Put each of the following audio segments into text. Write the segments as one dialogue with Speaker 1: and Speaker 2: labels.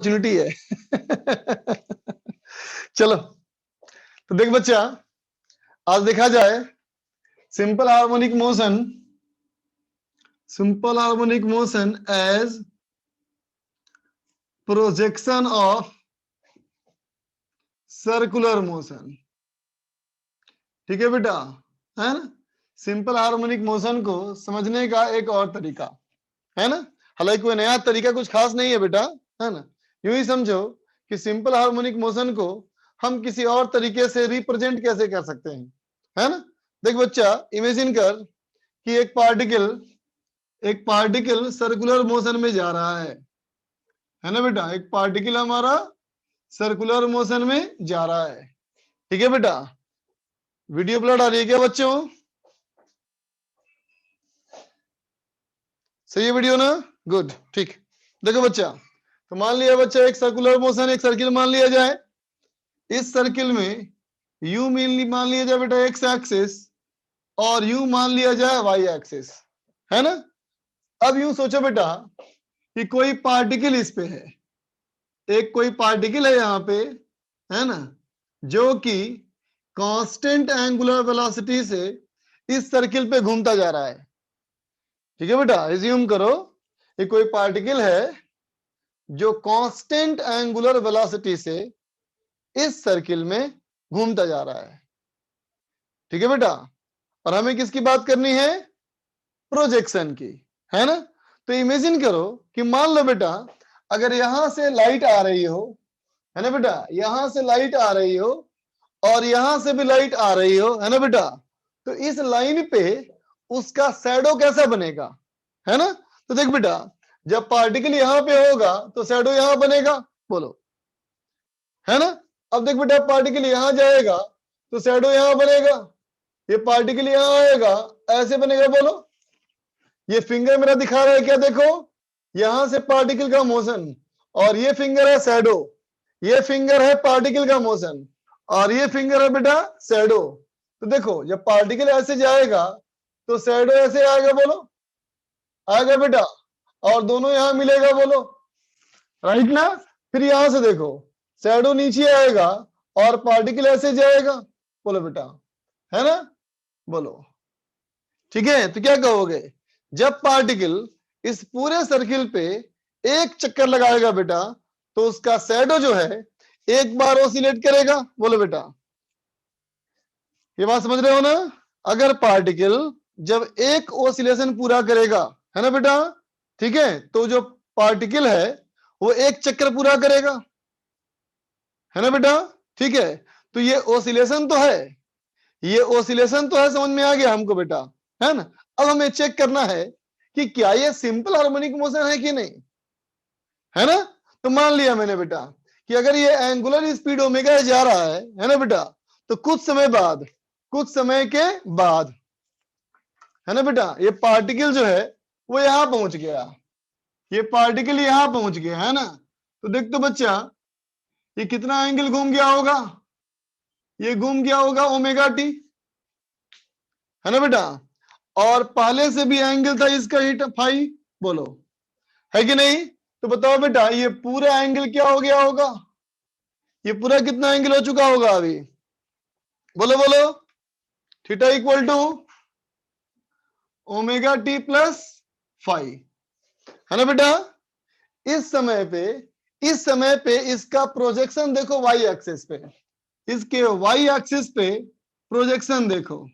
Speaker 1: Opportunity है। चलो तो देख बच्चा, आज देखा जाए simple harmonic motion as projection of circular motion. ठीक है बेटा, है ना। सिंपल हार्मोनिक मोशन को समझने का एक और तरीका है ना, हालांकि कोई नया तरीका कुछ खास नहीं है बेटा, है ना। यूं ही समझो कि सिंपल हार्मोनिक मोशन को हम किसी और तरीके से रिप्रेजेंट कैसे कर सकते हैं, है ना। देख बच्चा, इमेजिन कर कि एक पार्टिकल सर्कुलर मोशन में जा रहा है ना बेटा। एक पार्टिकल हमारा सर्कुलर मोशन में जा रहा है। ठीक है बेटा, वीडियो ब्लड आ रही है क्या बच्चों? सही है वीडियो ना, गुड। ठीक, देखो बच्चा, तो मान लिया बच्चा एक सर्कुलर मोशन, एक सर्किल मान लिया जाए। इस सर्किल में यू मान लिया जाए बेटा एक्स एक्सिस, और यू मान लिया जाए वाई एक्सिस, है ना। अब यूं सोचो बेटा कि कोई पार्टिकल इस पे है, एक कोई पार्टिकल है यहाँ पे, है ना, जो कि कांस्टेंट एंगुलर वेलोसिटी से इस सर्किल पे घूमता जा रहा है। ठीक है बेटा, एज्यूम करो कि कोई पार्टिकल है जो कांस्टेंट एंगुलर वेलोसिटी से इस सर्किल में घूमता जा रहा है। ठीक है बेटा, और हमें किसकी बात करनी है? प्रोजेक्शन की, है ना। तो इमेजिन करो कि मान लो बेटा अगर यहां से लाइट आ रही हो, है ना बेटा, यहां से लाइट आ रही हो और यहां से भी लाइट आ रही हो, है ना बेटा, तो इस लाइन पे उसका शैडो कैसा बनेगा, है ना। तो देख बेटा, जब पार्टिकल यहां पे होगा तो शैडो यहां बनेगा, बोलो, है ना। अब देख बेटा, पार्टिकल यहां जाएगा तो शैडो यहां बनेगा, ये पार्टिकल यहां आएगा ऐसे बनेगा, बोलो। ये फिंगर मेरा दिखा रहा है क्या? देखो, यहां से पार्टिकल का मोशन, और ये फिंगर है शैडो, ये फिंगर है पार्टिकल का मोशन, और ये फिंगर है बेटा शैडो। तो देखो, जब पार्टिकल ऐसे जाएगा तो शैडो ऐसे आएगा, बोलो, आएगा बेटा, और दोनों यहां मिलेगा, बोलो, राइट ना। फिर यहां से देखो, शैडो नीचे आएगा और पार्टिकल ऐसे जाएगा, बोलो बेटा, है ना, बोलो। ठीक है, तो क्या कहोगे? जब पार्टिकल इस पूरे सर्किल पे एक चक्कर लगाएगा बेटा, तो उसका शैडो जो है एक बार ऑसिलेट करेगा, बोलो बेटा। ये बात समझ रहे हो ना? अगर पार्टिकल जब एक ऑसिलेशन पूरा करेगा, है ना बेटा, ठीक है, तो जो पार्टिकल है वो एक चक्कर पूरा करेगा, है ना बेटा, ठीक है। तो ये ऑसिलेशन तो है, ये ऑसिलेशन तो है, समझ में आ गया हमको बेटा, है ना। अब हमें चेक करना है कि क्या ये सिंपल हार्मोनिक मोशन है कि नहीं, है ना। तो मान लिया मैंने बेटा कि अगर ये एंगुलर स्पीड ओमेगा जा रहा है ना बेटा, तो कुछ समय के बाद, है ना बेटा, ये पार्टिकल जो है वो यहां पहुंच गया, ये पार्टिकल यहां पहुंच गया, है ना। तो देख तो बच्चा, ये कितना एंगल घूम गया होगा? ये घूम गया होगा ओमेगा टी, है ना बेटा, और पहले से भी एंगल था इसका ही फाई, बोलो, है कि नहीं। तो बताओ बेटा, ये पूरा एंगल क्या हो गया होगा? ये पूरा कितना एंगल हो चुका होगा अभी? बोलो बोलो, theta equal to omega T plus phi, है ना बेटा। इस समय पे इसका प्रोजेक्शन देखो वाई एक्सिस पे, इसके वाई एक्सिस पे प्रोजेक्शन देखो,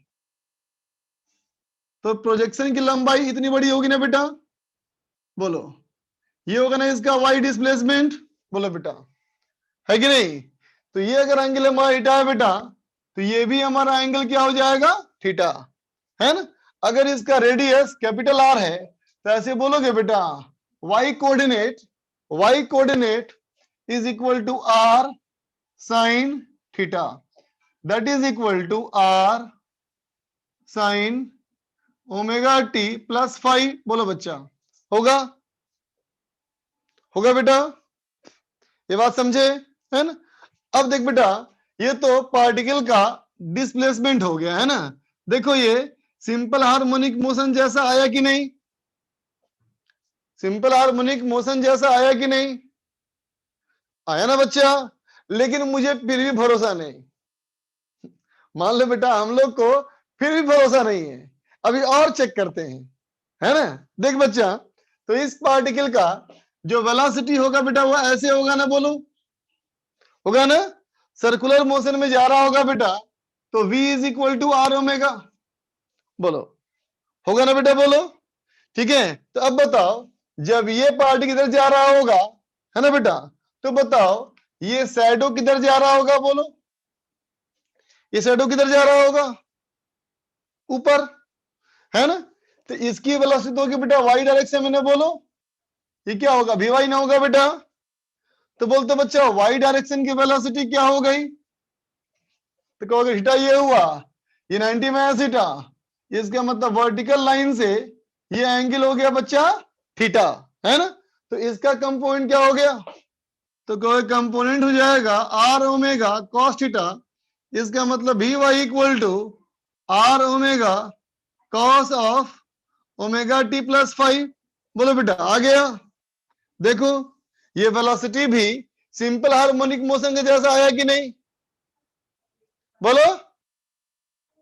Speaker 1: तो प्रोजेक्शन की लंबाई इतनी बड़ी होगी ना बेटा, बोलो। ये होगा ना इसका वाई डिस्प्लेसमेंट, बोलो बेटा, है कि नहीं। तो ये अगर एंगल हमारा थीटा है बेटा, तो ये भी हमारा एंगल क्या हो जाएगा? थीटा, है ना। अगर इसका रेडियस कैपिटल आर है तो ऐसे बोलोगे बेटा, y coordinate is equal to r sine theta, that is equal to r sine omega T plus five, बोलो बच्चा, होगा बेटा, ये बात समझे, है ना। अब देख बेटा, ये तो पार्टिकल का डिस्प्लेसमेंट हो गया, है ना। देखो, ये सिंपल हार्मोनिक मोशन जैसा आया कि नहीं? सिंपल हार्मोनिक मोशन जैसा आया कि नहीं? आया ना बच्चा? लेकिन मुझे फिर भी भरोसा नहीं। मान लो बेटा हम लोग को फिर भी भरोसा नहीं है, अभी और चेक करते हैं, है ना? देख बच्चा, तो इस पार्टिकल का जो वेलोसिटी होगा बेटा वो ऐसे होगा ना, बोलो होगा ना? सर्कुलर मोशन में जा रहा होगा बेटा, तो v is equal to r omega, बोलो होगा ना बेटा, बोलो। ठीक है, तो अब बताओ जब ये पार्टिकल किधर जा रहा होगा, है ना बेटा, तो बताओ ये शैडो किधर जा रहा होगा, बोलो ये शैडो किधर जा रहा होगा? ऊपर, है ना? तो इसकी वेलोसिटी होगी बेटा वाई डायरेक्शन में, बोलो ये क्या होगा, वी वाई ना होगा बेटा? तो बोलते बच्चा वाई डायरेक्शन की वेलोसिटी क्या हो गई? तो कहोगे थीटा ये हुआ, ये 90 माइनस थीटा, इसका मतलब वर्टिकल लाइन से ये एंगल हो गया बच्चा थीटा, है ना? तो इसका कंपोनेंट क्या हो गया? तो कहोगे कंपोनेंट हो जाएगा आर ओमेगा कॉस थीटा, इसका मतलब v y equal to r omega cos of omega T plus 5। बोलो बेटा आ गया? देखो ये वेलोसिटी भी सिंपल हार्मोनिक मोशन के जैसा आया कि नहीं? बोलो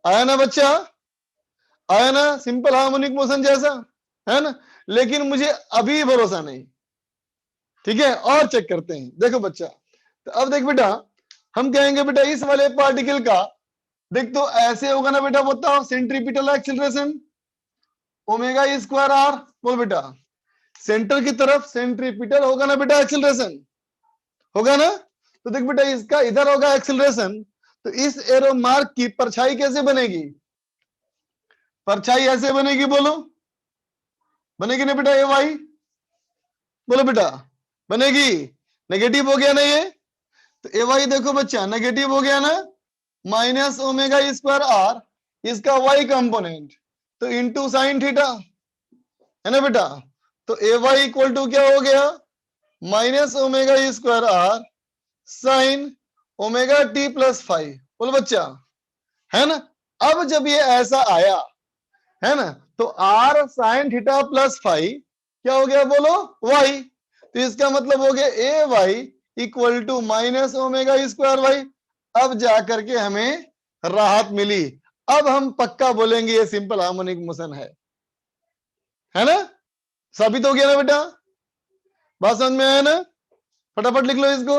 Speaker 1: आया ना बच्चा? आया ना? सिंपल हार्मोनिक मोशन जैसा, है ना? लेकिन मुझे अभी भरोसा नहीं। ठीक है, और चेक करते हैं। देखो बच्चा, तो अब देख बेटा, हम कहेंगे बेटा इस वाले पार्टिकल का, देख तो ऐसे होगा ना बेटा, बताओ centripetal acceleration omega square r, बोल बेटा सेंटर की तरफ सेंट्रीपिटल होगा ना बेटा एक्सीलरेशन, होगा ना? तो देख बेटा इसका इधर होगा एक्सीलरेशन, तो इस एरो मार्क की परछाई कैसे बनेगी? परछाई ऐसे बनेगी, बोलो बनेगी ना बेटा, ए वाई, बोलो बेटा बनेगी? नेगेटिव हो गया ना ये, तो ए वाई देखो बच्चा नेगेटिव हो गया ना, माइनस ओमेगा स्क्वायर आर, इसका वाई कंपोनेंट, तो इंटू साइन थीटा, है ना बेटा? तो ए वाई इक्वल टू क्या हो गया, minus omega square r sine omega T plus 5। बोलो बच्चा, है ना? अब जब ये ऐसा आया, है ना, तो आर साइन थीटा प्लस 5 क्या हो गया, बोलो वाई, तो इसका मतलब हो गया A Y equal to minus omega square Y. अब जाकर के हमें राहत मिली, अब हम पक्का बोलेंगे ये सिंपल हार्मोनिक मोशन है ना? साबित हो गया ना बेटा? बात समझ में आया ना? फटाफट लिख लो इसको।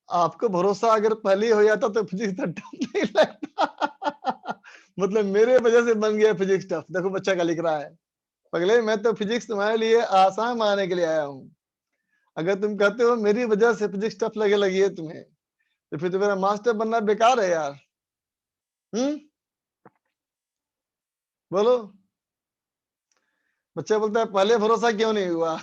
Speaker 1: आपको भरोसा अगर पहले ही हो जाता तो फिजिक्स तो टफ नहीं लगता। मतलब मेरे वजह से बन गया फिजिक्स टफ। देखो बच्चा का लिख रहा है, पगले मैं तो फिजिक्स तुम्हारे लिए आसान बनाने के लिए आया हूँ। अगर तुम कहते हो मेरी वजह से फिजिक्स टफ लगे लगी है तुम्हें, तो फिर तो मेरा मास्टर बनना बेकार है यार। बोलो। बच्चा बोलता है पहले भरोसा क्यों नहीं हुआ?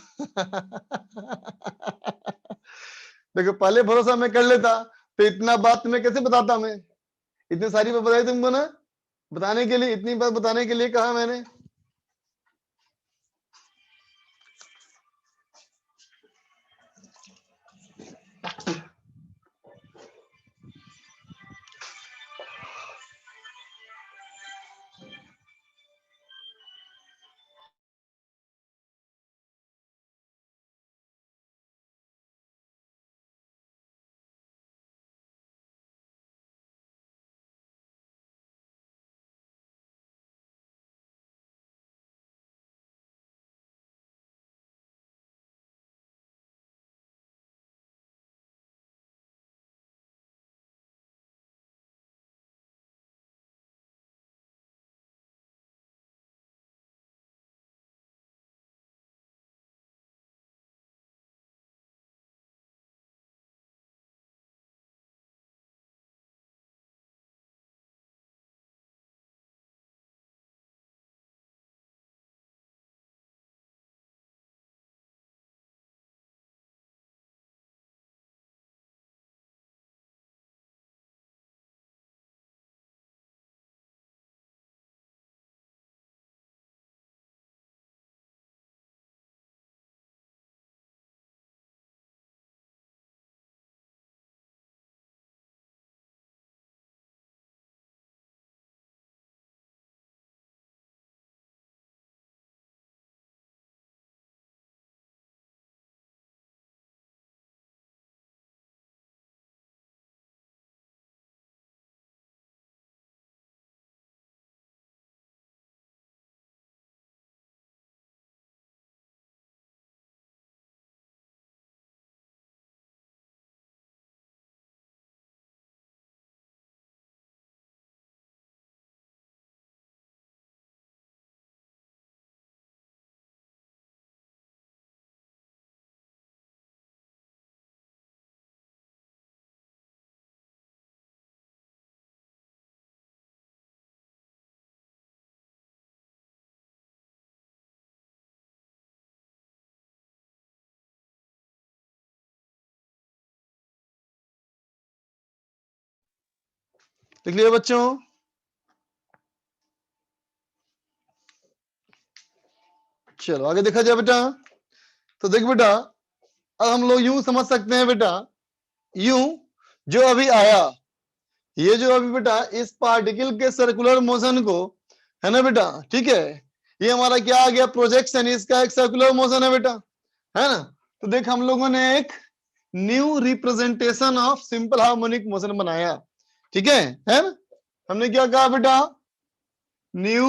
Speaker 1: देखो पहले भरोसा मैं कर लेता तो इतना बात तुम्हें कैसे बताता मैं? इतनी सारी बात बताई तुमको ना, बताने के लिए, इतनी बात बताने के लिए कहा मैंने। लिख लिया बच्चों? चलो आगे देखा जाए बेटा। तो देख बेटा, अब हम लोग यूं समझ सकते हैं बेटा, यूं जो अभी आया, ये जो अभी बेटा इस पार्टिकल के सर्कुलर मोशन को, है ना बेटा, ठीक है, ये हमारा क्या आ गया, प्रोजेक्शन, इसका एक सर्कुलर मोशन है बेटा, है ना। तो देख हम लोगों ने एक new representation of simple harmonic motion बनाया, ठीक है ना। हमने क्या कहा बेटा, न्यू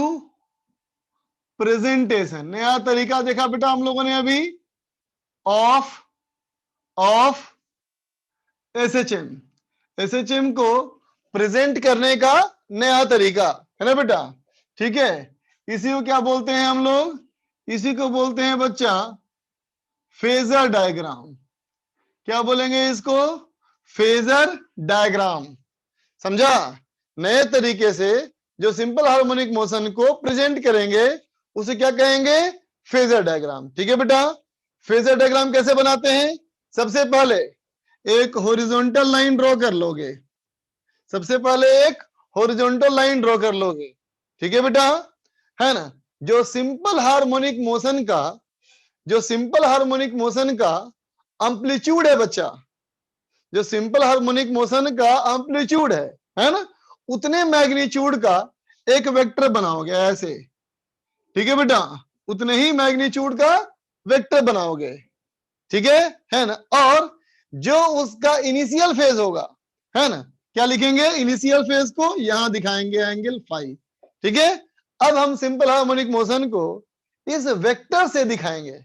Speaker 1: प्रेजेंटेशन, नया तरीका देखा बेटा हम लोगों ने अभी, ऑफ ऑफ एसएचएम, एसएचएम को प्रेजेंट करने का नया तरीका, है ना बेटा, ठीक है। इसी को क्या बोलते हैं हम लोग, इसी को बोलते हैं बच्चा फेजर डायग्राम। क्या बोलेंगे इसको, फेजर डायग्राम, समझा। नए तरीके से जो सिंपल हार्मोनिक मोशन को प्रेजेंट करेंगे उसे क्या कहेंगे, फेजर डायग्राम, ठीक है बेटा। फेजर डायग्राम कैसे बनाते हैं, सबसे पहले एक हॉरिजॉन्टल लाइन ड्रॉ कर लोगे, सबसे पहले एक हॉरिजॉन्टल लाइन ड्रॉ कर लोगे, ठीक है बेटा, है ना। जो सिंपल हार्मोनिक मोशन का, जो सिंपल हार्मोनिक मोशन का एम्पलीट्यूड है बच्चा, जो सिंपल हार्मोनिक मोशन का एम्पलीट्यूड है ना, उतने मैग्नीट्यूड का एक वेक्टर बनाओगे ऐसे, ठीक है बेटा, उतने ही मैग्नीट्यूड का वेक्टर बनाओगे, ठीक है ना। और जो उसका इनिशियल फेज होगा, है ना, क्या लिखेंगे, इनिशियल फेज को यहां दिखाएंगे एंगल फाई, ठीक है। अब हम सिंपल हार्मोनिक मोशन को इस वेक्टर से दिखाएंगे,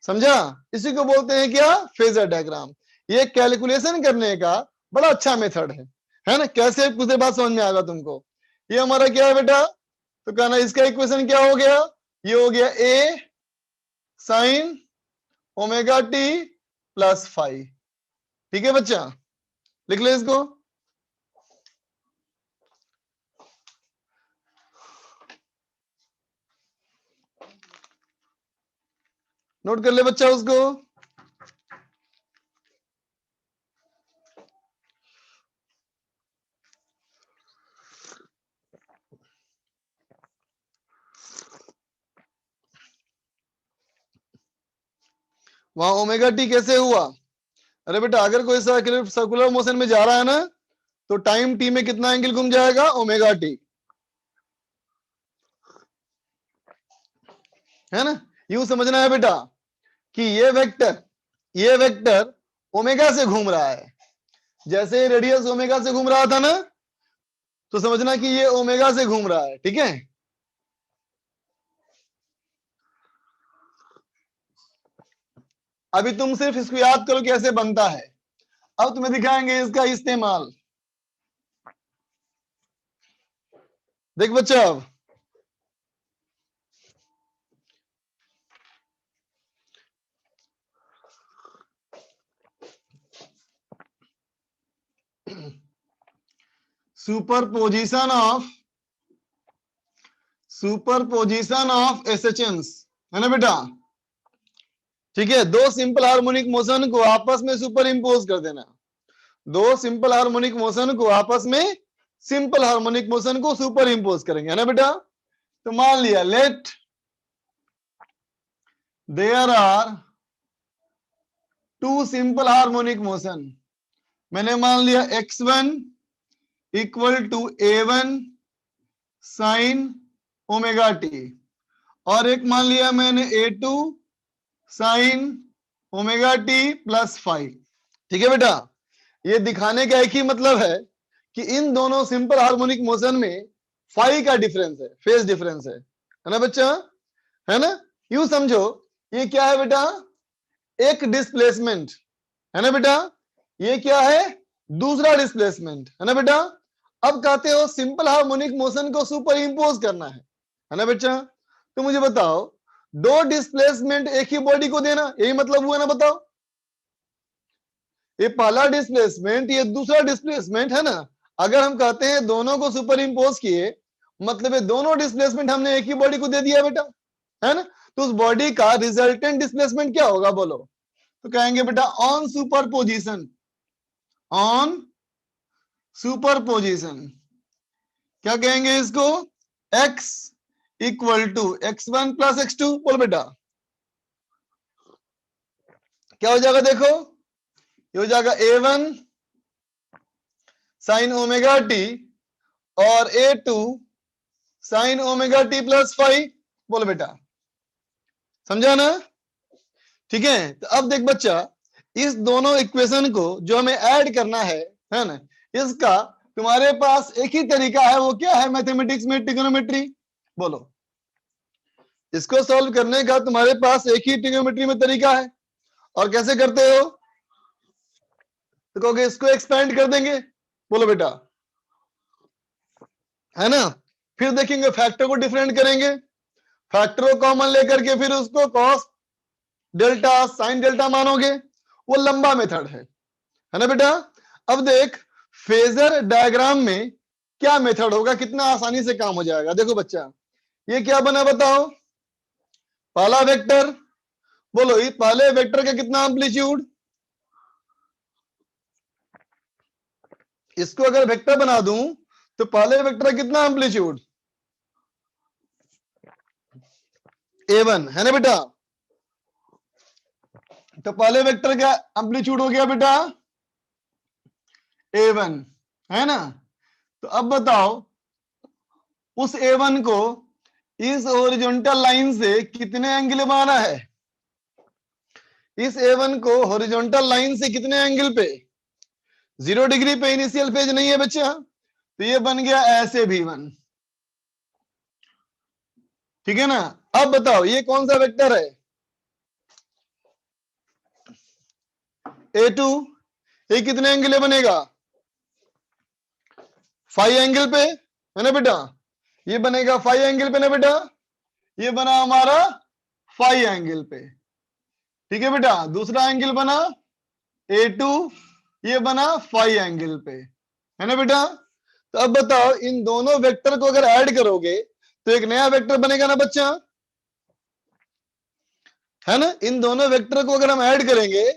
Speaker 1: समझा। इसी को बोलते हैं क्या, फेजर डायग्राम। ये कैलकुलेशन करने का बड़ा अच्छा मेथड है ना। कैसे कुछ देर बाद समझ में आएगा तुमको। ये हमारा क्या है बेटा, तो कहना इसका इक्वेशन क्या हो गया, ये हो गया A sine omega T plus phi, ठीक है बच्चा, लिख ले इसको। नोट कर ले बच्चा उसको। वहां ओमेगा टी कैसे हुआ, अरे बेटा अगर कोई सर्कुलर मोशन में जा रहा है ना, तो टाइम टी में कितना एंगल घूम जाएगा, ओमेगा टी, है ना। यूं समझना है बेटा कि ये वेक्टर ओमेगा से घूम रहा है, जैसे रेडियस ओमेगा से घूम रहा था ना, तो समझना कि ये ओमेगा से घूम रहा है, ठीक है। अभी तुम सिर्फ इसको याद करो कैसे बनता है, अब तुम्हें दिखाएंगे इसका इस्तेमाल। देख बच्चा, अब सुपरपोजिशन ऑफ एसएचएन्स, है ना बेटा, ठीक है। दो सिंपल हार्मोनिक मोशन को आपस में सुपर इंपोज कर देना, दो सिंपल हार्मोनिक मोशन को आपस में, सिंपल हार्मोनिक मोशन को सुपर इंपोज करेंगे, है ना बेटा। तो मान लिया let there are two simple harmonic motion, मैंने मान लिया x1 equal to a1 sine omega t, और एक मान लिया मैंने a2 sine omega T plus five, ठीक है बेटा। ये दिखाने का एक ही मतलब है कि इन दोनों सिंपल हार्मोनिक मोशन में फाई का डिफरेंस है, फेज डिफरेंस है ना बच्चा, है ना। यूं समझो ये क्या है बेटा, एक डिस्प्लेसमेंट, है ना बेटा, ये क्या है, दूसरा डिस्प्लेसमेंट, है ना बेटा। अब कहते हो सिंपल हार्मोनिक मोशन को सुपर इंपोज करना है ना बच्चा। तो मुझे बताओ, दो डिस्प्लेसमेंट एक ही बॉडी को देना, यही मतलब हुआ ना, बताओ। ये पहला डिस्प्लेसमेंट, ये दूसरा डिस्प्लेसमेंट, है ना। अगर हम कहते हैं दोनों को सुपर इंपोज किए, मतलब ये दोनों डिस्प्लेसमेंट हमने एक ही बॉडी को दे दिया बेटा, है ना। तो उस बॉडी का रिजल्टेंट डिस्प्लेसमेंट क्या होगा बोलो, तो कहेंगे बेटा ऑन सुपरपोजिशन, ऑन सुपरपोजिशन। क्या कहेंगे इसको? x equal to x1 plus x2। बोल बेटा क्या हो जाएगा? देखो ये हो जाएगा a1 साइन ओमेगा टी और a2 sine omega T plus 5। बोलो बेटा, समझा ना? ठीक है, तो अब देख बच्चा, इस दोनों इक्वेशन को जो हमें ऐड करना है ना, इसका तुम्हारे पास एक ही तरीका है। वो क्या है? मैथमेटिक्स में ट्रिग्नोमेट्री। बोलो, इसको सॉल्व करने का तुम्हारे पास एक ही ट्रिग्नोमेट्री में तरीका है। और कैसे करते हो? तो कहोगे इसको एक्सपेंड कर देंगे। बोलो बेटा, है ना? फिर देखेंगे फैक्टर को डिफरेंट करेंगे, फैक्टर को कॉमन लेकर के फिर उसको कॉस डेल्टा साइन डेल्टा मानोगे। वो लंबा मेथड है ना बेटा? अब देख फेजर डायग्राम में क्या मेथड होगा, कितना आसानी से काम हो जाएगा। देखो बच्चा, ये क्या बना बताओ? पहला वेक्टर। बोलो, ये पहले वेक्टर का कितना एम्पलीट्यूड? इसको अगर वेक्टर बना दूं तो पहले वेक्टर का कितना एम्पलीट्यूड? a1 है ना बेटा? तो पहले वेक्टर का एम्पलीट्यूड हो गया बेटा a1, है ना? तो अब बताओ उस a1 को इस हॉरिजॉन्टल लाइन से कितने एंगल बनाना है? इस a1 को हॉरिजॉन्टल लाइन से कितने एंगल पे? 0 डिग्री पे इनिशियल फेज नहीं है बच्चा, तो ये बन गया ऐसे v1। ठीक है ना? अब बताओ ये कौन सा वेक्टर है? a2। ये कितने एंगल पे बनेगा? 5 एंगल पे, है ना बेटा? ये बनेगा 5 एंगल पे ना बेटा? ये बना हमारा 5 एंगल पे। ठीक है बेटा? दूसरा एंगल बना a2, ये बना 5 एंगल पे, है ना बेटा? तो अब बताओ इन दोनों वेक्टर को अगर ऐड करोगे तो एक नया वेक्टर बनेगा ना बच्चा, है ना? इन दोनों वेक्टर को अगर हम ऐड करेंगे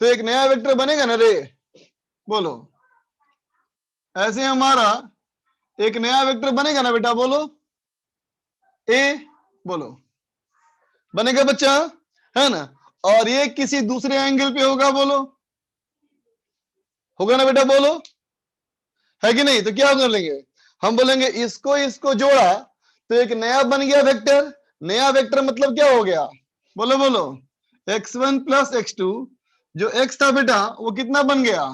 Speaker 1: तो एक नया वेक्टर बनेगा ना रे? बोलो, ऐसे हमारा एक नया वेक्टर बनेगा ना बेटा? बोलो ए, बोलो बनेगा बच्चा, है ना? और ये किसी दूसरे एंगल पे होगा। बोलो, होगा ना बेटा? बोलो, है कि नहीं? तो क्या कर लेंगे हम? बोलेंगे इसको इसको जोड़ा तो एक नया बन गया वेक्टर। नया वेक्टर मतलब क्या हो गया? बोलो बोलो, x1 प्लस x2। जो x था बेटा वो कितना बन गया?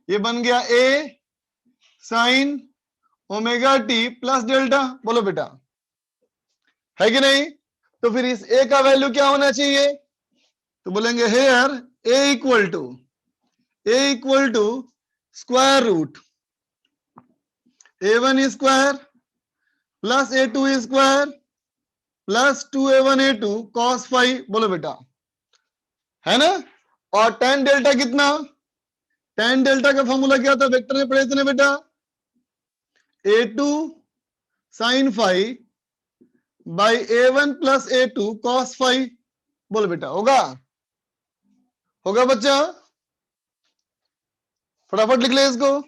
Speaker 1: ये बन गया a sign omega T plus delta. बोलो बेटा, है कि नहीं? तो फिर इस a का वैल्यू क्या होना चाहिए? तो बोलेंगे here a equal to square root a1 square plus a2 square plus 2a1 a2 cos 5। बोलो बेटा, है ना? और tan डेल्टा कितना? tan डेल्टा का फॉर्मूला क्या था? वेक्टर में पढ़े थे ना बेटा? a2 sign 5 by a1 plus a2 cos 5। बोलो बेटा, होगा? होगा बच्चा? फटाफट लिख ले इसको।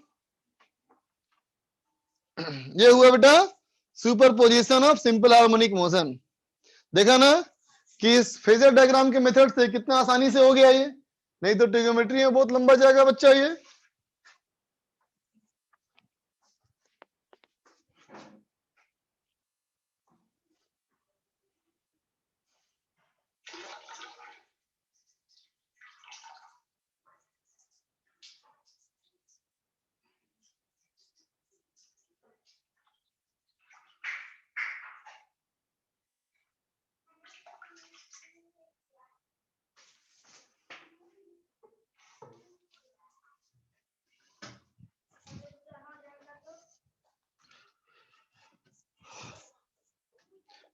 Speaker 1: ये हुआ बेटा superposition of simple harmonic motion. देखा ना कि इस फेजर डायग्राम के मेथड से कितना आसानी से हो गया ये। नहीं तो ट्रिग्नोमेट्री में बहुत लंबा जाएगा बच्चा ये।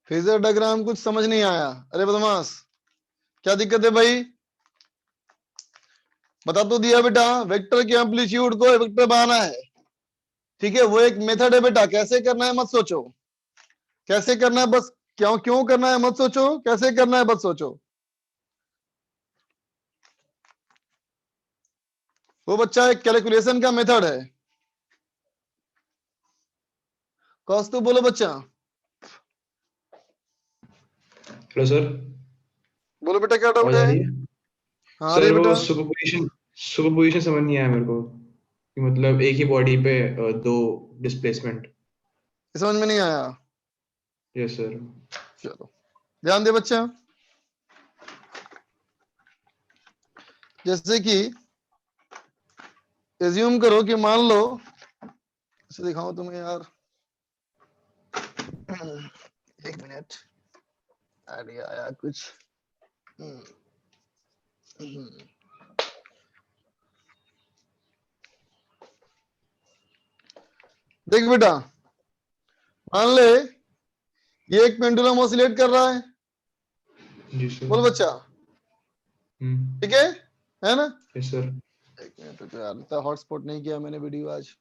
Speaker 1: फेजर डायग्राम कुछ समझ नहीं आया? अरे बदमाश, क्या दिक्कत है भाई? बता तो दिया बेटा, वेक्टर के एम्पलीट्यूड को वेक्टर बनाना है। ठीक है, वो एक मेथड है बेटा। कैसे करना है मत सोचो, कैसे करना है बस, क्यों क्यों करना है मत सोचो, कैसे करना है बस सोचो। वो बच्चा एक कैलकुलेशन का मेथड है। कौस्तुभ बोलो बच्चा।
Speaker 2: हेलो सर,
Speaker 1: बोलो बेटा क्या डाउट
Speaker 2: आवाज आ
Speaker 1: है?
Speaker 2: रही है?
Speaker 1: हाँ अरे
Speaker 2: सर वो
Speaker 1: बेटा
Speaker 2: सुपरपोजिशन समझ नहीं आया मेरे को कि मतलब एक ही बॉडी पे दो डिस्प्लेसमेंट।
Speaker 1: समझ में नहीं आया?
Speaker 2: Yes sir.
Speaker 1: चलो ध्यान दे बच्चा। जैसे कि एज्यूम करो कि मान लो, इसे दिखाऊं तुम्हें यार, एक मिनट, आइडिया आया कुछ। देख बेटा, मान ले ये एक पेंडुलम ऑसिलेट कर रहा है।
Speaker 2: जी सर।
Speaker 1: बोल बच्चा। ठीक है ना?
Speaker 2: Yes sir.
Speaker 1: एक मिनट तो यार, इतना हॉटस्पॉट नहीं किया मैंने वीडियो आज।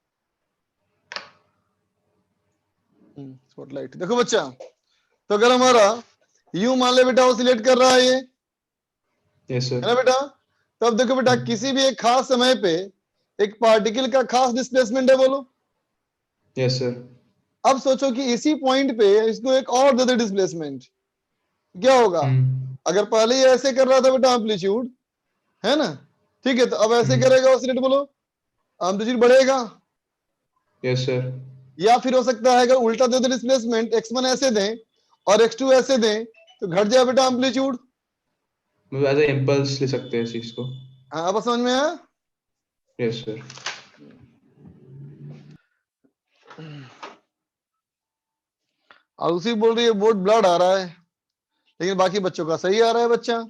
Speaker 1: स्पॉटलाइट देखो बच्चा, तो अगर हमारा यू मान ले बेटा ऑसिलेट कर रहा है ये,
Speaker 2: यस
Speaker 1: है
Speaker 2: सर।
Speaker 1: ना बेटा? तो अब देखो बेटा, किसी भी एक खास समय पे एक पार्टिकल का खास डिस्प्लेसमेंट है, बोलो।
Speaker 2: Yes sir.
Speaker 1: अब सोचो कि इसी पॉइंट पे इसको एक और दे दे डिस्प्लेसमेंट, क्या होगा? अगर पहले ये ऐसे कर रहा था बेटा एम्पलीट्यूड, है ना? ठीक है, तो अब ऐसे करेगा ऑसिलेट, बोलो, एम्पलीट्यूड बढ़ेगा।
Speaker 2: Yes sir.
Speaker 1: या फिर हो सकता है अगर उल्टा दे दे डिस्प्लेसमेंट, x1 ऐसे दें और x2 ऐसे दें, तो घट जाए बेटा एम्पलीट्यूड।
Speaker 2: मतलब एज ए इम्पल्स ले सकते हैं इस चीज को।
Speaker 1: हाँ अब समझ में आया?
Speaker 2: Yes sir.
Speaker 1: और उसी बोल रही है बोर्ड ब्लड आ रहा है, लेकिन बाकी बच्चों का सही आ रहा है बच्चा।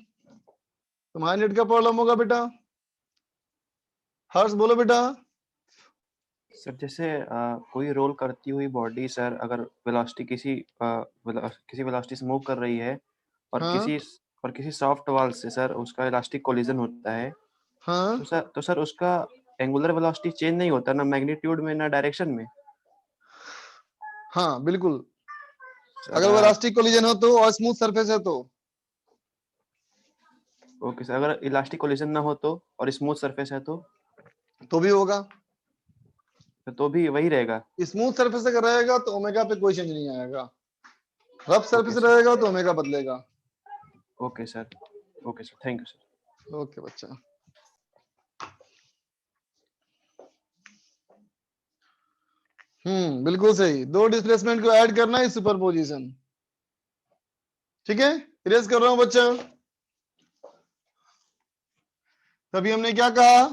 Speaker 1: तुम्हारे नेट का प्रॉब्लम होगा बेटा। हर्ष बोलो बेटा।
Speaker 3: सर जैसे कोई रोल करती हुई बॉडी सर, अगर वेलोसिटी किसी वेलोसिटी से मूव कर रही है और
Speaker 1: हाँ
Speaker 3: किसी सॉफ्ट वॉल से सर उसका इलास्टिक कोलिजन होता है,
Speaker 1: हाँ
Speaker 3: तो सर उसका एंगुलर वेलोसिटी चेंज नहीं होता ना, मैग्नीट्यूड में ना डायरेक्शन में।
Speaker 1: हाँ बिल्कुल,
Speaker 3: सर
Speaker 1: अगर वो इलास्टिक कोलिजन हो तो और स्मूथ सरफेस है तो।
Speaker 3: ओके सर, अगर इलास्टिक कोलिजन ना हो तो और स्मूथ सरफेस है
Speaker 1: भी होगा।
Speaker 3: तो भी वही रहेगा।
Speaker 1: स्मूथ सरफेस अगर रहेगा तो ओमेगा पे कोई चेंज नहीं आएगा, रफ
Speaker 3: ओके
Speaker 1: सरफेस
Speaker 3: सर।
Speaker 1: रहेगा तो ओमेगा बदलेगा।
Speaker 3: Okay sir. Okay sir, thank you sir.
Speaker 1: Okay बच्चा। बिल्कुल सही, दो डिस्प्लेसमेंट को ऐड करना है सुपरपोजिशन। ठीक है, इरेज कर रहा हूं बच्चा। तभी हमने क्या कहा,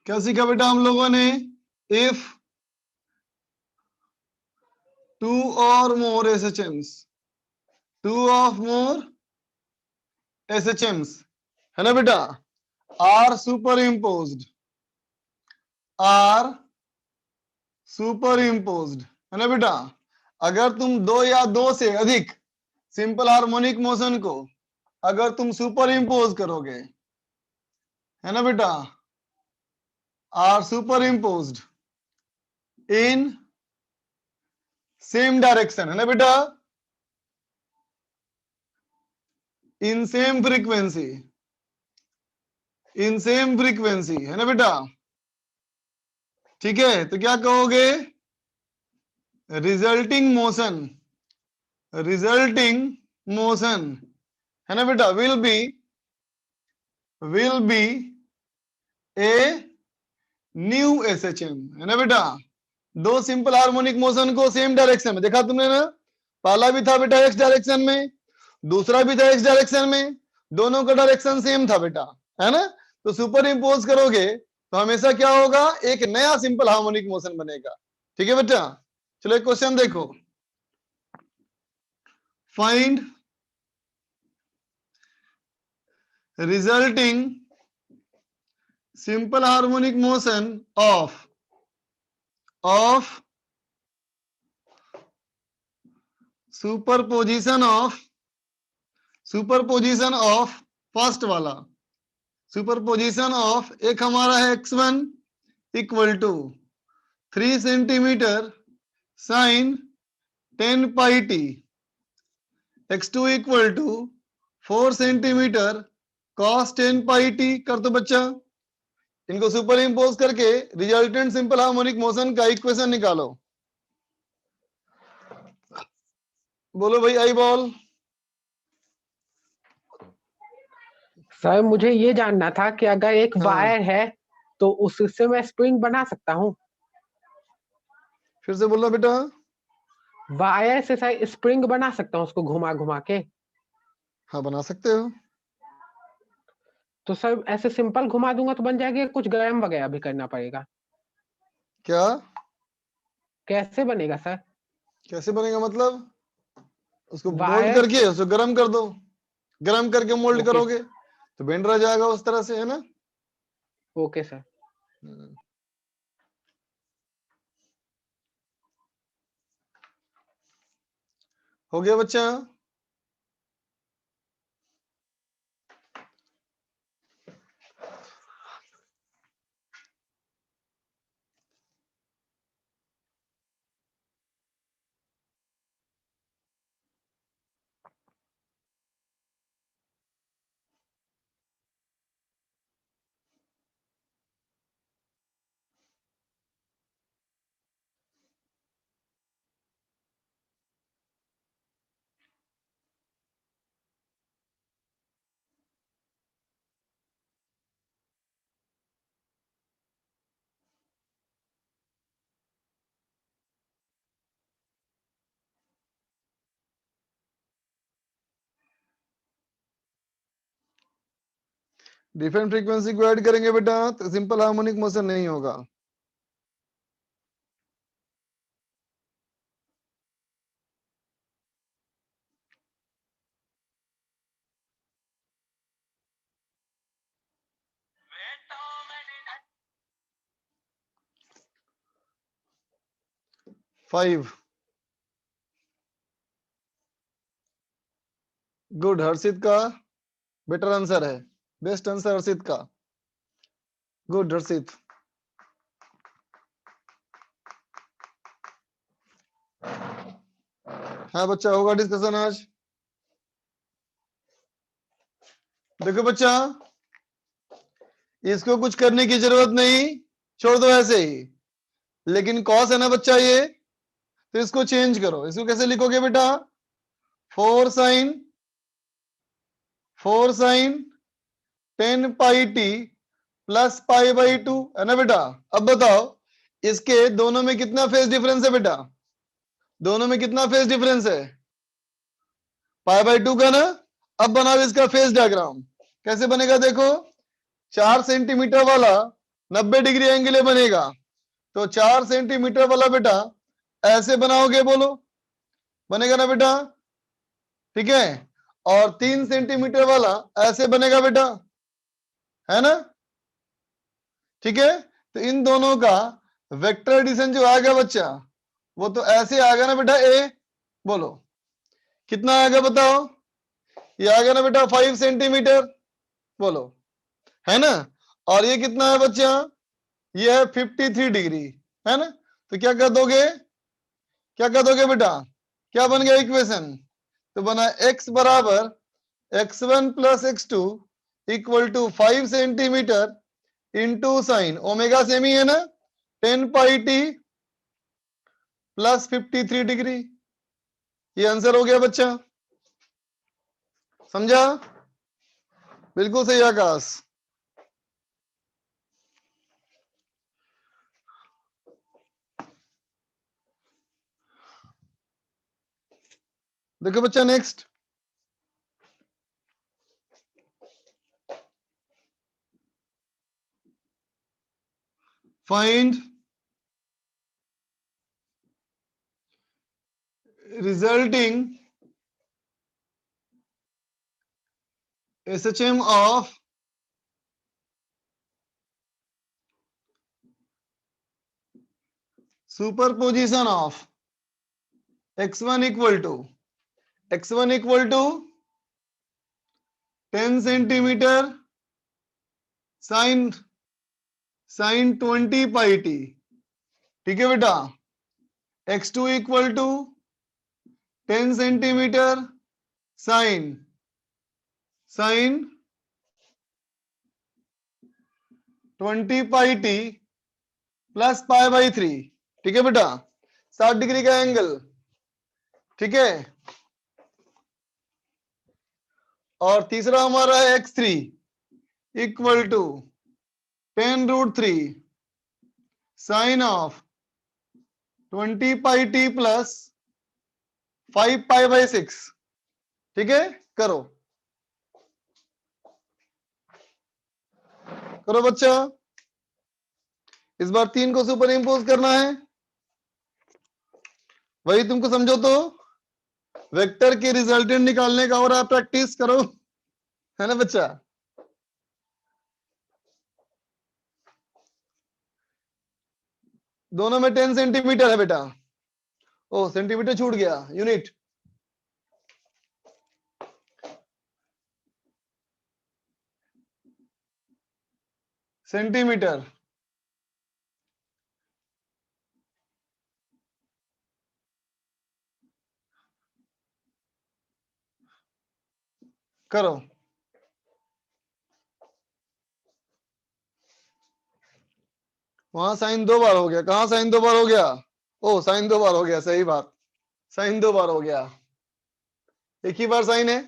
Speaker 1: क्या सीखा बेटा हम लोगों ने? इफ टू और मोर SHMs, two of more SHMs, है ना बेटा, आर सुपर इम्पोज्ड, है ना बेटा? अगर तुम दो या दो से अधिक सिंपल हार्मोनिक मोशन को अगर तुम सुपर इम्पोज करोगे, है ना बेटा, are superimposed in same direction, है ना बेटा, इन सेम फ्रीक्वेंसी, है ना बेटा? ठीक है, तो क्या कहोगे? रिजल्टिंग मोशन, है ना बेटा, will be a new SHM, है ना बेटा? दो सिंपल हार्मोनिक मोशन को सेम डायरेक्शन में देखा तुमने ना, पहला भी था बेटा x डायरेक्शन में, दूसरा भी था x डायरेक्शन में, दोनों का डायरेक्शन सेम था बेटा, है ना? तो सुपर इम्पोज करोगे तो हमेशा क्या होगा, एक नया सिंपल हार्मोनिक मोशन बनेगा। ठीक है बेटा, चलो एक क्वेश्चन देखो, find resulting simple harmonic motion of superposition of first वाला, सुपरपोजिशन ऑफ एक हमारा है x1 equal to 3 centimetre sine 10 pi t, x2 equal to 4 centimetre cos 10 pi t. कर दो बच्चा, इनको सुपर इम्पोज करके रिजल्टेंट सिंपल हार्मोनिक मोशन का इक्वेशन निकालो। बोलो भाई आई बॉल।
Speaker 4: सर मुझे ये जानना था कि अगर एक
Speaker 1: हाँ।
Speaker 4: वायर है तो उससे मैं स्प्रिंग बना सकता हूँ?
Speaker 1: फिर से बोलना बेटा।
Speaker 4: वायर से सर स्प्रिंग बना सकता हूँ उसको घुमा घुमा के?
Speaker 1: हाँ बना सकते हो।
Speaker 4: तो सर ऐसे सिंपल घुमा दूंगा तो बन जाएगा, कुछ गर्म वगैरह भी करना पड़ेगा?
Speaker 1: क्या
Speaker 4: कैसे बनेगा सर?
Speaker 1: कैसे बनेगा मतलब? उसको मोल्ड
Speaker 4: वायर
Speaker 1: करके उसको गर्म कर दो, गर्म करके मोल्ड
Speaker 4: ओके
Speaker 1: करोगे तो बेंड रह जाएगा उस तरह से, है ना।
Speaker 4: Okay sir.
Speaker 1: हो गया बच्चा। डिफरेंट फ्रीक्वेंसी को ऐड करेंगे बेटा तो सिंपल हार्मोनिक मोशन नहीं होगा। फाइव। गुड, हर्षित का बेटर आंसर है, बेस्ट आंसर हर्षित का। गुड हर्षित। हाँ बच्चा होगा डिस्कशन आज। देखो बच्चा इसको कुछ करने की जरूरत नहीं, छोड़ दो ऐसे ही। लेकिन कॉस है ना बच्चा ये, तो इसको चेंज करो। इसको कैसे लिखोगे बेटा? 4 sin 10 pi t plus pi by 2 है ना बेटा। अब बताओ इसके दोनों में कितना फेज डिफरेंस है बेटा? दोनों में कितना फेज डिफरेंस है? पाई बाई 2 का ना। अब बनाओ इसका फेज डायग्राम। कैसे बनेगा देखो, 4 सेंटीमीटर वाला 90 डिग्री एंगल बनेगा, तो 4 सेंटीमीटर वाला बेटा ऐसे बनाओगे, बोलो बनेगा ना बेटा? ठीक है। और 3 सेंटीमीटर वाला ऐसे बनेगा बेटा, है ना। ठीक है, तो इन दोनों का वेक्टर एडिशन जो आएगा बच्चा वो तो ऐसे आएगा ना बेटा। ए बोलो कितना आएगा बताओ? ये आएगा ना बेटा 5 सेंटीमीटर, बोलो, है ना। और ये कितना है बच्चा? ये है 53 डिग्री, है ना। तो क्या कर दोगे, क्या कर दोगे बेटा? क्या बन गया इक्वेशन? तो बना x बराबर x1 plus x2 equal to 5 centimetre into sine omega same ही है ना, 10 पाई टी प्लस 53 डिग्री। ये आंसर हो गया बच्चा, समझा? बिल्कुल सही आकाश। देखो बच्चा next, find resulting SHM of superposition of x1 equal to 10 centimetre sine 20 pi t. ठीक है बेटा, x2 equal to 10 centimetre sine 20 pi t plus pi by 3। ठीक है बेटा, 60 डिग्री का एंगल। ठीक है, और तीसरा हमारा है x3 equal to 10√3 sine of 20 pi t plus 5 pi by 6। ठीक है, करो करो बच्चा। इस बार 3 को सुपर इम्पोज करना है, वही तुमको समझो तो वेक्टर के रिजल्टेंट निकालने का, और आप प्रैक्टिस करो, है ना बच्चा। दोनों में 10 सेंटीमीटर है बेटा। ओ सेंटीमीटर छूट गया, यूनिट। सेंटीमीटर। करो। वहां साइन 2 बार हो गया, कहां साइन 2 बार हो गया? ओ साइन 2 बार हो गया, सही बात, साइन 2 बार हो गया। एक ही बार साइन है।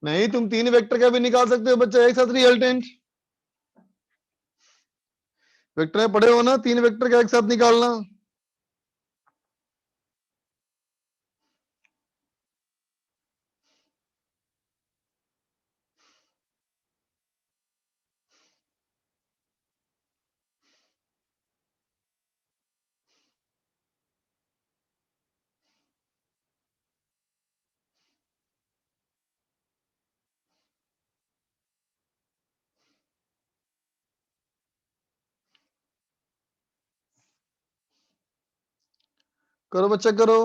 Speaker 1: नहीं, तुम 3 वेक्टर का भी निकाल सकते हो बच्चा एक साथ रिजल्टेंट। वेक्टर में पढ़े हो ना, 3 वेक्टर का एक साथ निकालना। करो बच्चा करो।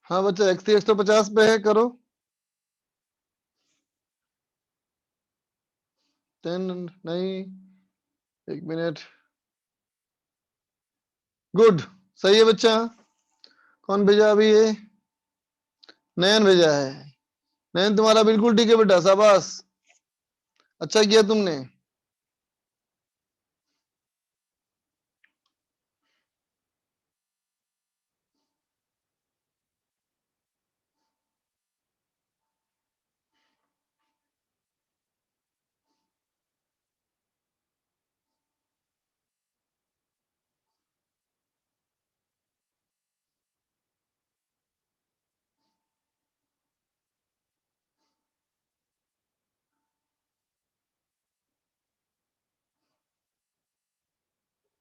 Speaker 1: हाँ बच्चा, x3 150 पे है, करो। 10 नहीं, 1 मिनट। गुड, सही है बच्चा। कौन भेजा अभी ये? नयन भेजा है। नयन तुम्हारा बिल्कुल ठीक है बेटा, शाबाश, अच्छा किया तुमने।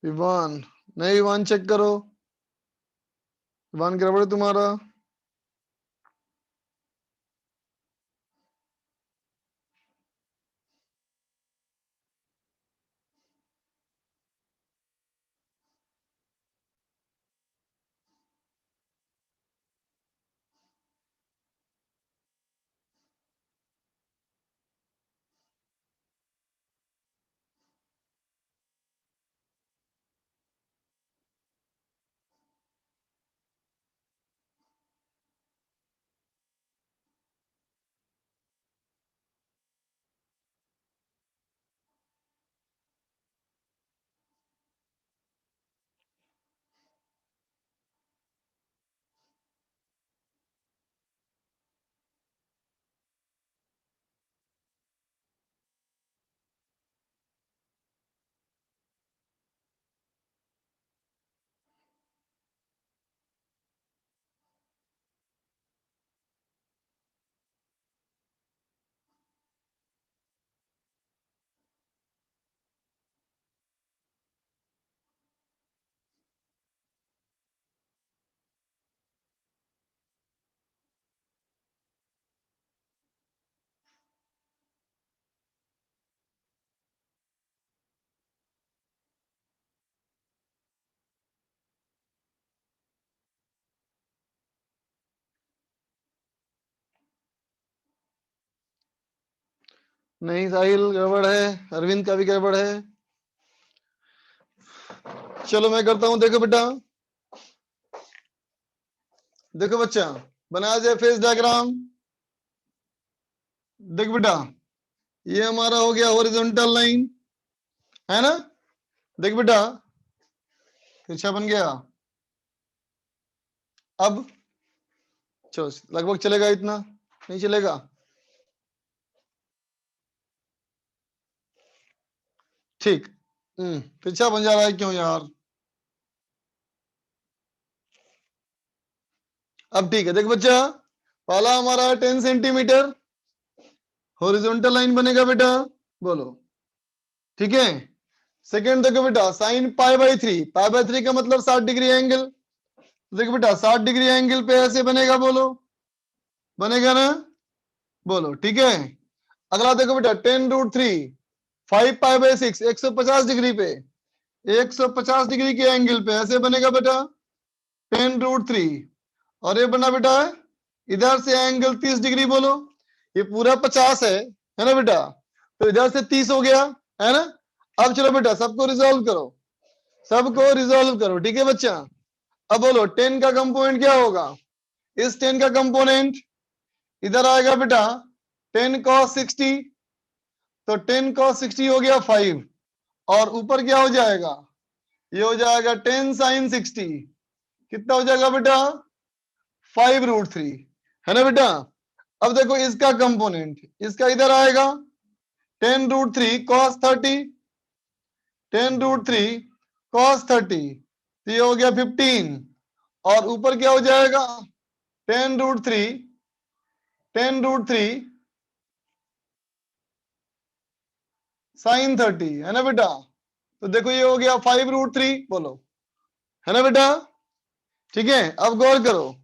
Speaker 1: विवान, नहीं विवान चेक करो, विवान गड़बड़ है तुम्हारा। नहीं साहिल गड़बड़ है, अरविंद का भी गड़बड़ है। चलो मैं करता हूं, देखो बेटा, देखो बच्चा, बनाया जाए फेस डायग्राम। देख बेटा, ये हमारा हो गया हॉरिजॉन्टल लाइन, है ना। देख बेटा, तिरछा बन गया। अब चलो लगभग चलेगा, इतना नहीं चलेगा। ठीक, तिरछा बन जा रहा है क्यों यार। अब ठीक है, देख बच्चा, पहला हमारा 10 सेंटीमीटर हॉरिजॉन्टल लाइन बनेगा बेटा, बोलो ठीक है। सेकेंड देखो बेटा, साइन π/3, π/3 का मतलब 60 डिग्री एंगल। देखो बेटा 60 डिग्री एंगल पे ऐसे बनेगा, बोलो बनेगा ना, बोलो ठीक है। अगला देखो बेटा 10√3, 5π/6, 150 डिग्री पे, 150 डिग्री के एंगल पे ऐसे बनेगा बेटा 10√3। और ये बना बेटा इधर से एंगल 30 डिग्री, बोलो ये पूरा 50 है ना बेटा, तो इधर से 30 हो गया, है ना। अब चलो बेटा सबको रिजॉल्व करो, सबको रिजॉल्व करो, ठीक है बच्चा। अब बोलो 10 का कंपोनेंट क्या होगा, इस 10 का कंपोनेंट इधर आएगा बेटा 10 cos 60, तो 10 cos 60 हो गया 5, और ऊपर क्या हो जाएगा, ये हो जाएगा 10 sin 60, कितना हो जाएगा बेटा 5√3, है ना बेटा। अब देखो इसका कंपोनेंट, इसका इधर आएगा 10√3 cos 30, 10√3 cos 30, तो ये हो गया 15, और ऊपर क्या हो जाएगा 10√3 sin 30, है ना बेटा। तो देखो ये हो गया 5√3, बोलो है ना बेटा, ठीक है। अब गौर करो,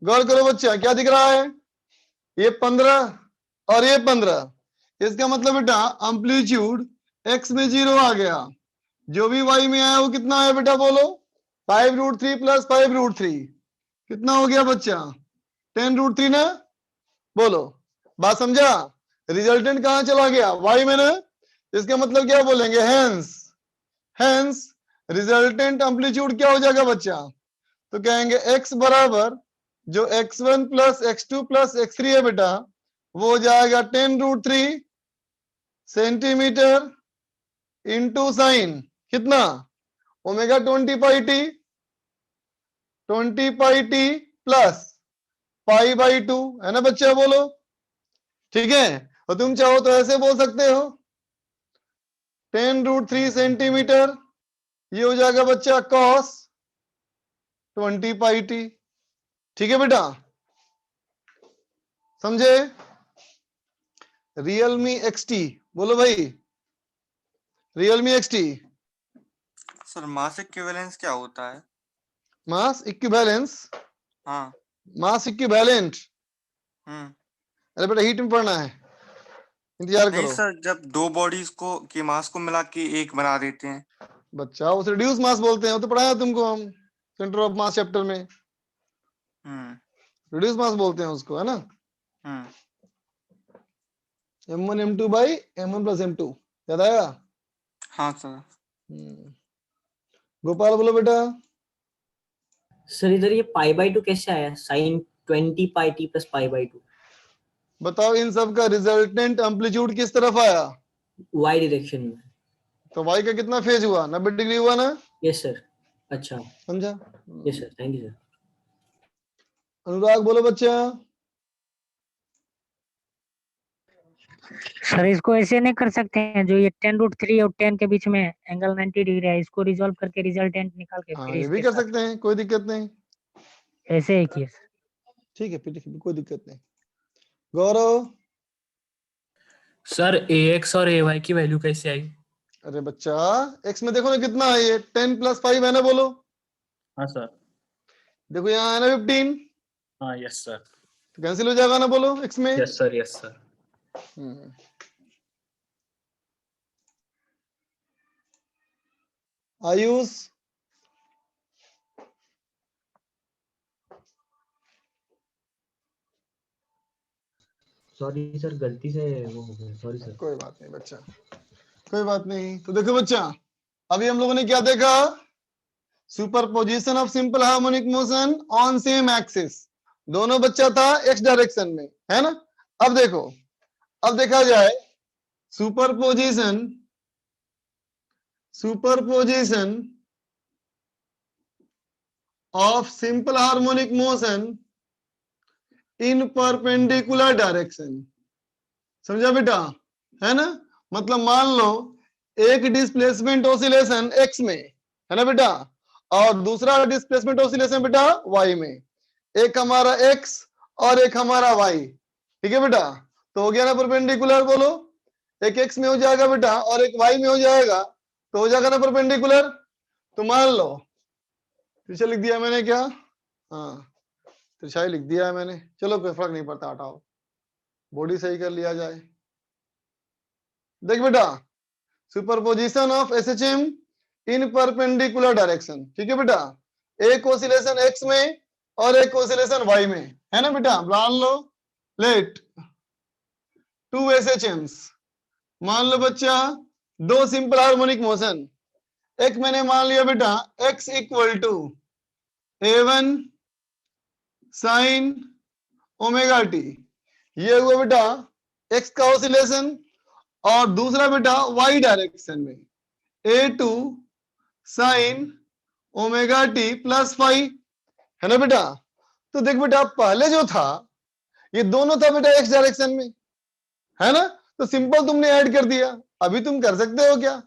Speaker 1: गौर करो बच्चा, क्या दिख रहा है, ये 15 और ये 15, इसका मतलब बेटा एम्पलीट्यूड x में 0 आ गया, जो भी y में आया वो कितना आया बेटा, बोलो 5√3 + 5√3, कितना हो गया बच्चा 10√3 ना, बोलो बात समझा। रिजल्टेंट कहां चला गया, y में ना, इसका मतलब क्या बोलेंगे, हेंस रिजल्टेंट एम्पलीट्यूड क्या हो जाएगा बच्चा, तो कहेंगे x बराबर जो x1 + x2 + x3 है बेटा, वो हो जाएगा 10√3 सेंटीमीटर इंटू साइन कितना ओमेगा 20πt, 20πt प्लस π/2, है ना बच्चा, बोलो ठीक है। और तुम चाहो तो ऐसे बोल सकते हो 10√3 सेंटीमीटर, ये हो जाएगा बच्चा cos 20πt, ठीक है बेटा, समझे। Realme XT, बोलो भाई Realme XT,
Speaker 5: सर मास इक्विवेलेंस क्या होता है?
Speaker 1: मास इक्विवेलेंस,
Speaker 5: हाँ।
Speaker 1: मास इक्विवेलेंट,
Speaker 5: हम्म।
Speaker 1: अरे बेटा हीट में पढ़ना है, इंतजार
Speaker 5: नहीं
Speaker 1: करो
Speaker 5: सर, जब दो बॉडीज को के मास को मिला के एक बना देते हैं।
Speaker 1: बच्चा, उसे रिड्यूस मास बोलते हैं, वो तो पढ़ाया तुमको हम सेंटर ऑफ मास चैप्टर में,
Speaker 5: हम्म।
Speaker 1: रिड्यूस मास बोलते हैं उसको, है ना।
Speaker 5: हम्म।
Speaker 1: m1 m2 by m1 + m2, याद आया।
Speaker 5: हाँ सर।
Speaker 1: गोपाल बोलो बेटा,
Speaker 6: सर इधर ये π/2 कैसे आया, sin 20πt + π/2,
Speaker 1: बताओ इन सब का रिजल्टेंट एम्पलीट्यूड किस तरफ आया,
Speaker 6: y डायरेक्शन में।
Speaker 1: तो y का कितना फेज हुआ, 90 डिग्री हुआ ना,
Speaker 6: यस सर, अच्छा
Speaker 1: समझा।
Speaker 6: Yes sir, thank you sir.
Speaker 1: Anurag बोलो बच्चा,
Speaker 7: सर इसको ऐसे नहीं कर सकते हैं, जो ये 10√3 और 10 के बीच में एंगल 90 डिग्री है, इसको रिजॉल्व करके रिजल्टेंट निकाल के
Speaker 1: हाँ
Speaker 7: फिर
Speaker 1: ये भी
Speaker 7: इसके
Speaker 1: कर
Speaker 7: साथ
Speaker 1: सकते हैं, कोई दिक्कत नहीं,
Speaker 7: ऐसे ही किए।
Speaker 1: ठीक है फिर कोई दिक्कत नहीं। गौरव,
Speaker 8: सर ax और ay की वैल्यू कैसे आई?
Speaker 1: अरे बच्चा x में देखो ना कितना है, ये 10 + 5 है ना, बोलो
Speaker 8: हाँ सर।
Speaker 1: देखो यहाँ है ना 15,
Speaker 8: हाँ यस सर।
Speaker 1: तो कैंसिल हो जाएगा ना, बोलो x में।
Speaker 8: Yes sir, yes sir.
Speaker 1: Ayush,
Speaker 6: sorry sir, गलती से वो हो गया, सॉरी सर।
Speaker 1: कोई बात नहीं बच्चा, कोई बात नहीं। तो देखो बच्चा, अभी हम लोगों ने क्या देखा? Superposition of simple harmonic motion on same axis. दोनों बच्चा था एक्स डायरेक्शन में, है ना? अब देखो, अब देखा जाए superposition of simple harmonic motion in perpendicular direction. समझा बेटा? है ना? मतलब मान लो एक डिस्प्लेसमेंट ऑसिलेशन एक्स में, है ना बेटा, और दूसरा डिस्प्लेसमेंट ऑसिलेशन बेटा वाई में। एक हमारा एक्स और एक हमारा वाई, ठीक है बेटा? तो हो गया ना परपेंडिकुलर? बोलो, एक एक्स में हो जाएगा बेटा और एक वाई में हो जाएगा, तो हो जाएगा ना परपेंडिकुलर। तो मान लो पीछे लिख दिया मैंने क्या? हाँ, तिरछाई लिख दिया है मैंने। चलो कोई फर्क नहीं पड़ता, हटाओ, बॉडी सही कर लिया जाए। देख बेटा, superposition of SHM in perpendicular direction, ठीक है बेटा? एक ऑसिलेशन एक्स में और एक ऑसिलेशन वाई में, है ना बेटा? मान लो लेट टू एसएचएम्स, मान लो बच्चा दो सिंपल हार्मोनिक मोशन। एक मैंने मान लिया बेटा x equal to a1 sine omega t, ये हुआ बेटा x का ऑसिलेशन, और दूसरा बेटा y डायरेक्शन में a2 sine omega T plus five, है ना बेटा? तो देख बेटा, पहले जो था ये दोनों था बेटा x डायरेक्शन में, है ना? तो सिंपल तुमने ऐड कर दिया। अभी तुम कर सकते हो क्या?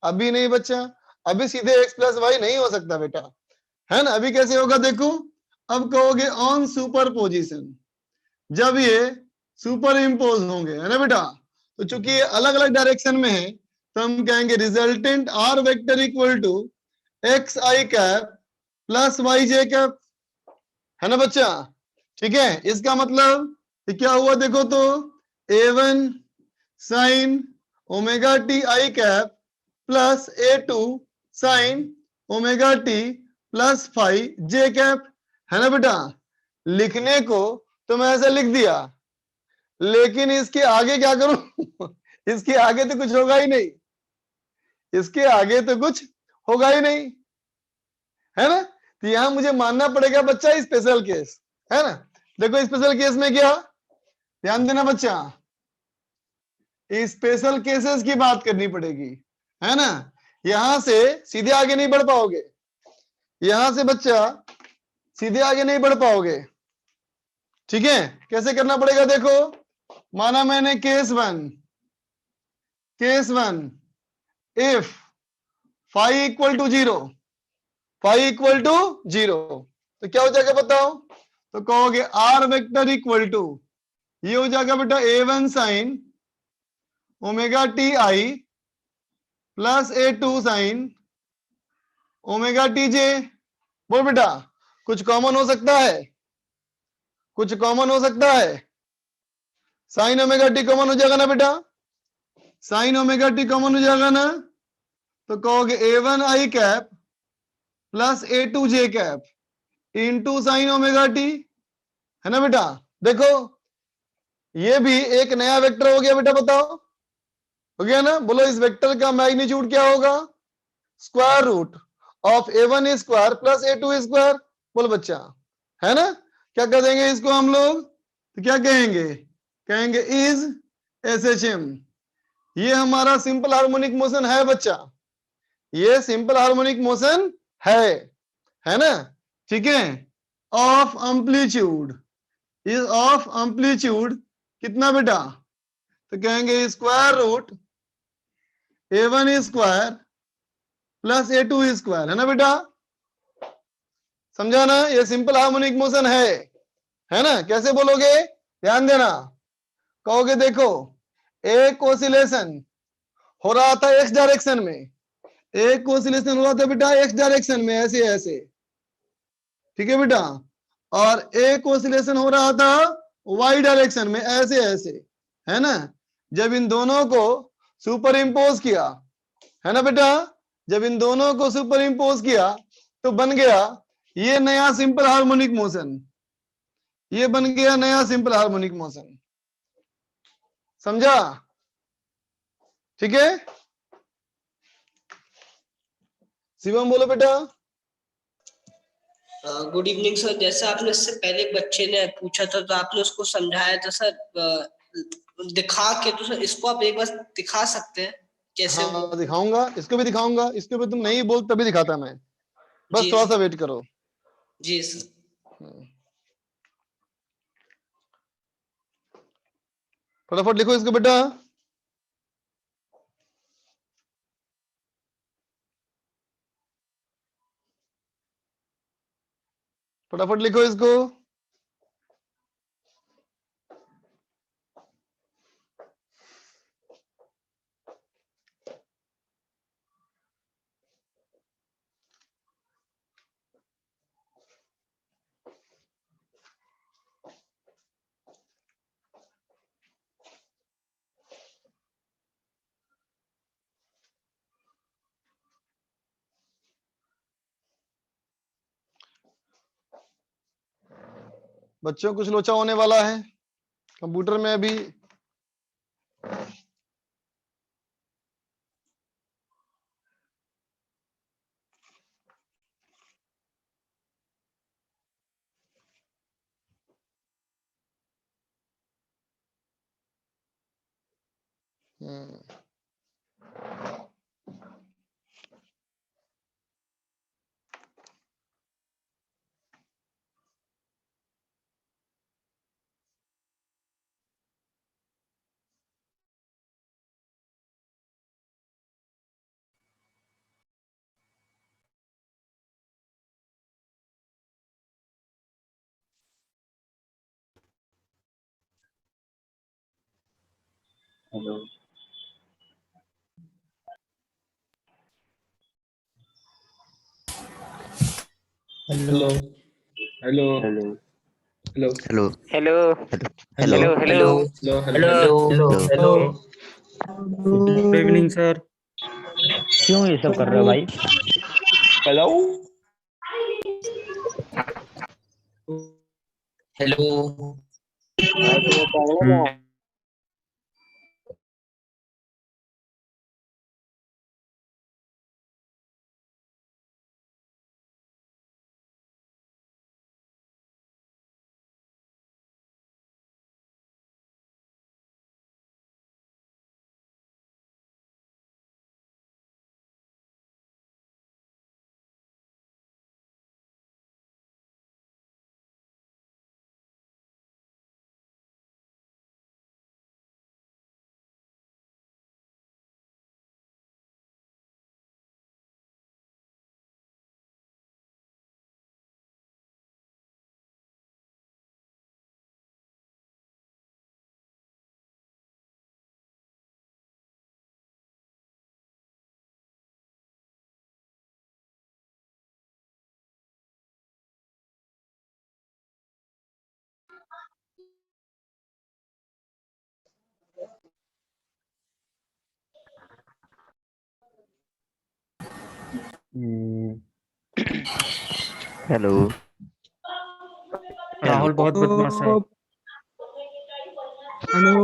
Speaker 1: अभी नहीं बच्चा, अभी सीधे x प्लस वाई नहीं हो सकता बेटा, है ना? अभी कैसे होगा देखो, अब कहोगे ऑन सुपरपोजिशन, जब ये सुपर इम्पोज होंगे, है ना बेटा? तो चूंकि ये अलग अलग डायरेक्शन में है, तो हम कहेंगे resultant r vector equal to x i cap plus y j cap, है ना बच्चा? ठीक है, इसका मतलब ये क्या हुआ देखो तो, a1 साइन ओमेगा टी आई cap plus a2 sine omega T plus five जे कैप, है ना बेटा? लिखने को तो मैं ऐसा लिख दिया, लेकिन इसके आगे क्या करूं? इसके आगे तो कुछ होगा ही नहीं, इसके आगे तो कुछ होगा ही नहीं, है ना? तो यहां मुझे मानना पड़ेगा बच्चा स्पेशल केस, है ना? देखो स्पेशल केस में क्या, ध्यान देना बच्चा, स्पेशल केसेस की बात करनी पड़ेगी, है ना? यहां से सीधे आगे नहीं बढ़ पाओगे, यहां से बच्चा सीधे आगे नहीं बढ़ पाओगे, ठीक है? कैसे करना पड़ेगा देखो, माना मैंने case one if five equal to zero, तो क्या हो जाएगा बताओ? तो कहोगे आर वेक्टर इक्वल टू, ये हो जाएगा बेटा a1 sine omega t i plus a2 sine omega t j. बोल बेटा, कुछ कॉमन हो सकता है? कुछ कॉमन हो सकता है? साइन ओमेगा टी कॉमन हो जाएगा ना बेटा? साइन ओमेगा टी कॉमन हो जाएगा ना? तो कहोगे a1 i cap plus a2 j cap into sine omega t, है ना बेटा? देखो ये भी एक नया वेक्टर हो गया बेटा, बताओ हो गया ना? बोलो इस वेक्टर का मैग्नीट्यूड क्या होगा? Square root of a1 square plus a2 square. बोलो बच्चा, है ना? क्या कर देंगे इसको हम लोग? तो क्या कहेंगे? कहेंगे इज एसएचएम। ये हमारा सिंपल हार्मोनिक मोशन है बच्चा, ये सिंपल हार्मोनिक मोशन है ना? ठीक है, of amplitude, is of amplitude कितना बेटा? तो कहेंगे square root a1 square plus a2 square, है ना बेटा? समझा ना? ये सिंपल हार्मोनिक मोशन है ना? कैसे बोलोगे? ध्यान देना, कहोगे देखो एक ऑसिलेशन हो रहा था एक्स डायरेक्शन में, एक ऑसिलेशन हो रहा था बेटा एक्स डायरेक्शन में ऐसे ऐसे, ठीक है बेटा? और एक ऑसिलेशन हो रहा था वाई डायरेक्शन में ऐसे ऐसे, है ना? जब इन दोनों को सुपर इम्पोज किया, है ना बेटा? जब इन दोनों को सुपर इम्पोज किया तो बन गया ये नया सिंपल हार्मोनिक मोशन, ये बन गया नया सिंपल हार्मोनिक मोशन, समझा? ठीक है, शिवम बोलो बेटा।
Speaker 9: Good evening sir. जैसा आपने इससे पहले एक बच्चे ने पूछा था तो आपने उसको समझाया था सर, दिखा के। तो सर इसको आप एक बार दिखा सकते हैं कैसे?
Speaker 1: हाँ दिखाऊंगा, इसको भी दिखाऊंगा, इसके भी तुम नहीं बोल तभी दिखाता मैं, बस
Speaker 9: जी
Speaker 1: थोड़ा
Speaker 9: सर।
Speaker 1: सा वेट करो।
Speaker 9: जी सर।
Speaker 1: फटाफट लिखो इसको बेटा। फटाफट लिखो इसको। बच्चों कुछ लोचा होने वाला है कंप्यूटर में अभी।
Speaker 10: Hello
Speaker 2: hello hello
Speaker 10: hello
Speaker 2: hello
Speaker 10: hello
Speaker 11: hello
Speaker 10: hello
Speaker 11: hello hello
Speaker 2: hello
Speaker 11: hello
Speaker 2: hello
Speaker 10: hello
Speaker 11: good evening sir.
Speaker 10: क्यों ये सब कर रहे हो भाई?
Speaker 11: हेलो हेलो भाई तुम्हें पागल है क्या?
Speaker 10: हेलो
Speaker 11: राहुल बहुत बदमाश है।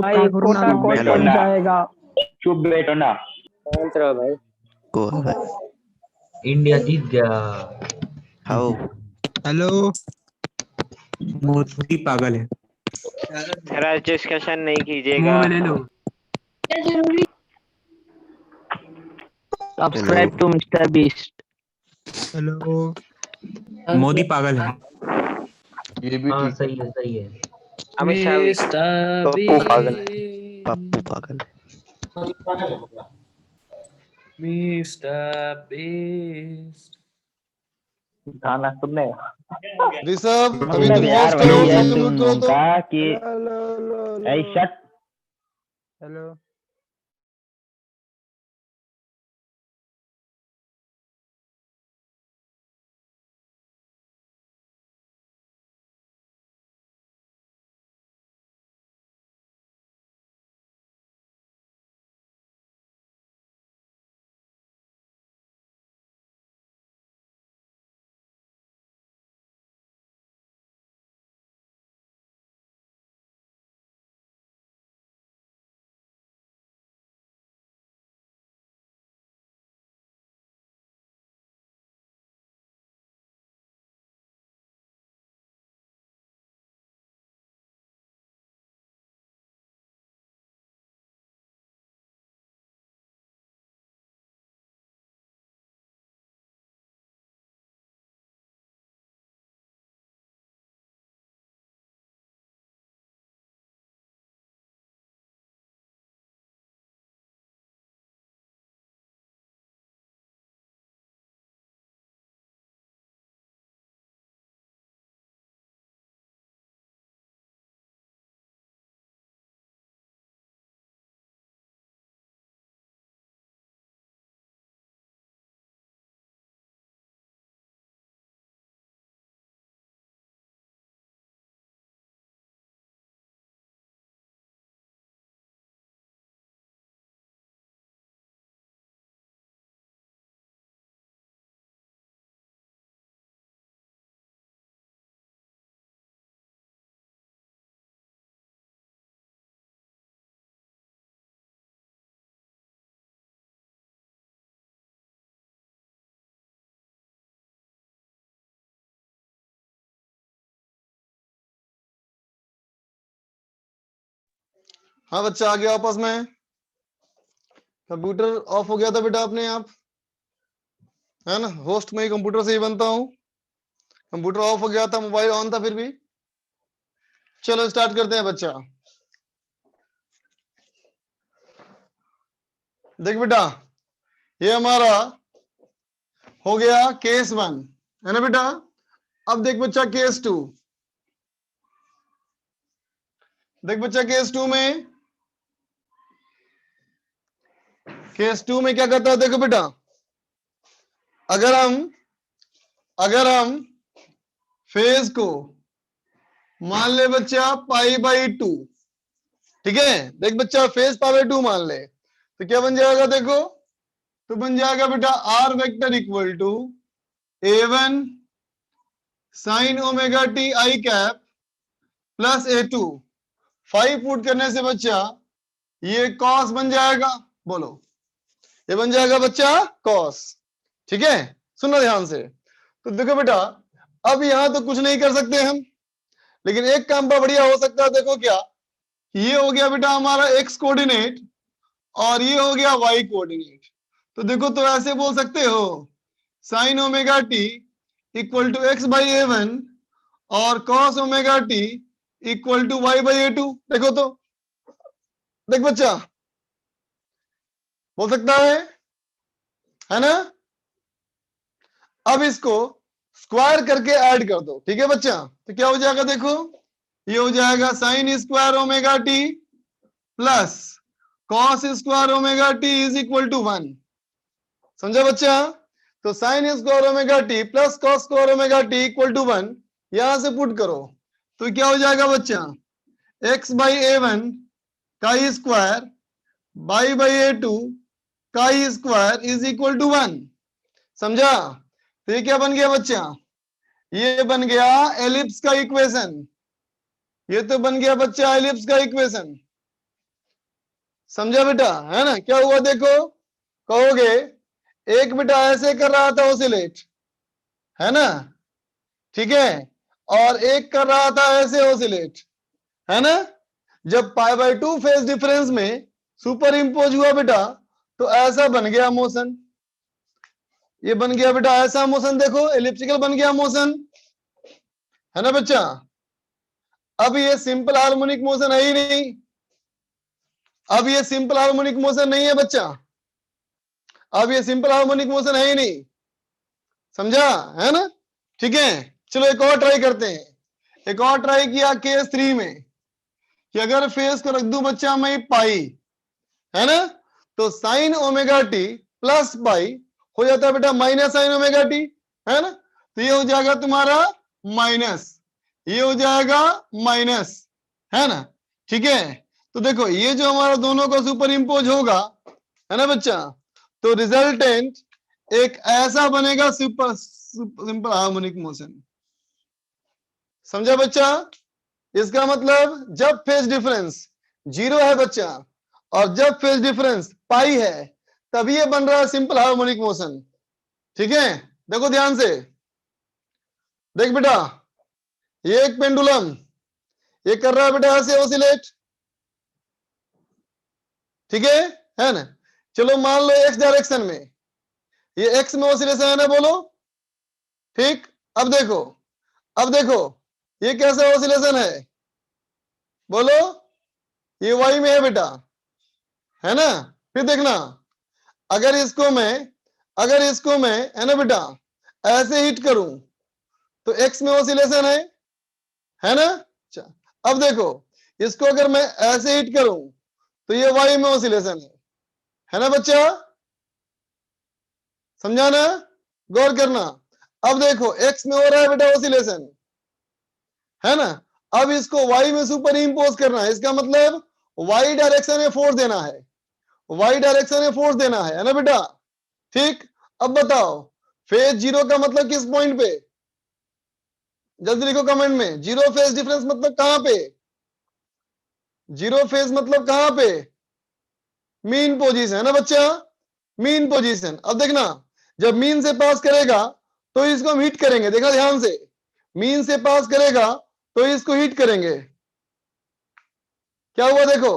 Speaker 4: भाई कोटा क्वार्टर जाएगा।
Speaker 11: चुप बैठो ना। शांत रहो भाई।
Speaker 10: को
Speaker 11: इंडिया जीत गया।
Speaker 10: हाउ
Speaker 8: हेलो मोदी पागल है।
Speaker 11: राज डिस्कशन नहीं कीजिएगा।
Speaker 8: मुंह में ले लो।
Speaker 10: Subscribe to
Speaker 6: mister beast.
Speaker 8: Hello Modi पागल है।
Speaker 1: ये भी
Speaker 11: हाँ
Speaker 1: ठीक
Speaker 11: सही है सही है। अमित शाह
Speaker 10: पप्पू पागल है पप्पू पागल है
Speaker 8: मिस्टर बीस्ट।
Speaker 6: गाना सुनने
Speaker 1: ऋषभ अभी
Speaker 6: मतलब
Speaker 1: तुम
Speaker 6: यार
Speaker 1: होस्ट हो,
Speaker 6: वही है
Speaker 1: सबको
Speaker 6: तुम
Speaker 1: म्यूट करो
Speaker 6: लोगों
Speaker 1: तो।
Speaker 6: का कि ऐ शट
Speaker 4: हेलो
Speaker 1: हाँ बच्चा, आगे आपस में। कंप्यूटर ऑफ हो गया था बेटा अपने आप, है ना? होस्ट में ही कंप्यूटर से ही बनता हूं। कंप्यूटर ऑफ हो गया था, मोबाइल ऑन था फिर भी। चलो स्टार्ट करते हैं बच्चा। देख बेटा, ये हमारा हो गया केस 1, है ना बेटा? अब देख बच्चा केस 2। देख बच्चा केस 2 में, केस 2 में क्या करता है देखो बेटा, अगर हम फेज को मान ले बच्चा π/2, ठीक है? देख बच्चा फेज π/2 मान ले तो क्या बन जाएगा देखो, तो बन जाएगा बेटा R vector equal to A1 sine omega t i cap plus A2। 5 put करने से बच्चा ये कॉस बन जाएगा। बोलो, ये बन जाएगा बच्चा कॉस, ठीक है? सुनना ध्यान से। तो देखो बेटा, अब यहां तो कुछ नहीं कर सकते हम, लेकिन एक काम पर बढ़िया हो सकता है। देखो क्या, ये हो गया बेटा हमारा x कोऑर्डिनेट और ये हो गया y कोऑर्डिनेट। तो देखो, तो ऐसे बोल सकते हो sine omega t equal to x/a1 और cos omega t equal to y/a2। देखो तो, देख बच्चा, हो सकता है ना? अब इसको स्क्वायर करके ऐड कर दो, ठीक है बच्चा? तो क्या हो जाएगा देखो, ये हो जाएगा sine square omega t plus cos square omega t is equal to 1। समझा बच्चा? तो sine square omega t plus cos square omega t equal to 1 यहां से पुट करो तो क्या हो जाएगा बच्चा, x/a1 का स्क्वायर y/a2 का स्क्वायर इज इक्वल टू 1। समझा? तो ये क्या बन गया बच्चा, ये बन गया एलिप्स का इक्वेशन। ये तो बन गया बच्चा एलिप्स का इक्वेशन। समझा बेटा? है ना? क्या हुआ देखो, कहोगे एक बेटा ऐसे कर रहा था ऑसिलेट, है ना? ठीक है, और एक कर रहा था ऐसे ऑसिलेट, है ना? जब π/2 फेज डिफरेंस में सुपर इंपोज हुआ बेटा तो ऐसा बन गया मोशन। ये बन गया बेटा ऐसा मोशन, देखो एलिप्टिकल बन गया मोशन, है ना बच्चा? अब ये सिंपल हार्मोनिक मोशन है ही नहीं, अब ये सिंपल हार्मोनिक मोशन नहीं है बच्चा, अब ये सिंपल हार्मोनिक मोशन है ही नहीं। समझा? है ना? ठीक है, चलो एक और ट्राई करते हैं। एक और ट्राई किया केस 3 में कि अगर फेस को रख दूं बच्चा मैं पाई, है ना? तो साइन ओमेगा टी प्लस पाई हो जाता है बेटा माइनस साइन ओमेगा टी, है ना? तो ये हो जाएगा तुम्हारा माइनस, ये हो जाएगा माइनस, है ना? ठीक है, तो देखो ये जो हमारा दोनों का सुपर इंपोज होगा, है ना बच्चा? तो रिजल्टेंट एक ऐसा बनेगा सिंपल हार्मोनिक मोशन। समझा बच्चा? इसका मतलब जब फेज डिफरेंस 0 है बच्चा और जब फेज डिफरेंस पाई है तभी ये बन रहा है सिंपल हार्मोनिक मोशन। ठीक है, देखो ध्यान से, देख बेटा ये एक पेंडुलम ये कर रहा है बेटा ऐसे ऑसिलेट, ठीक है ना? चलो मान लो एक्स डायरेक्शन में, ये एक्स में ऑसिलेशन है ना, बोलो ठीक। अब देखो ये कैसा ऑसिलेशन है, बोलो ये वाई में है बेटा, है ना? फिर देखना अगर इसको मैं है ना बेटा ऐसे हिट करूं तो एक्स में ऑसिलेशन है ना? अब देखो इसको अगर मैं ऐसे हिट करूं तो ये वाई में ऑसिलेशन है ना बच्चा? समझा ना? गौर करना। अब देखो एक्स में हो रहा है बेटा ऑसिलेशन, है ना? अब इसको वाई में सुपर इंपोज करना है, इसका मतलब वाई डायरेक्शन में फोर्स देना है, वाई डायरेक्शन में फोर्स देना है ना बेटा? ठीक, अब बताओ फेज 0 का मतलब किस पॉइंट पे, जल्दी लिखो कमेंट में। 0 फेज डिफरेंस मतलब कहां पे, 0 फेज मतलब कहां पे, मीन पोजीशन, है ना बच्चा? Mean position. अब देखना जब मीन से पास करेगा तो इसको हम हिट करेंगे, देखना ध्यान से, मीन से पास करेगा तो इसको हिट करेंगे। क्या हुआ देखो,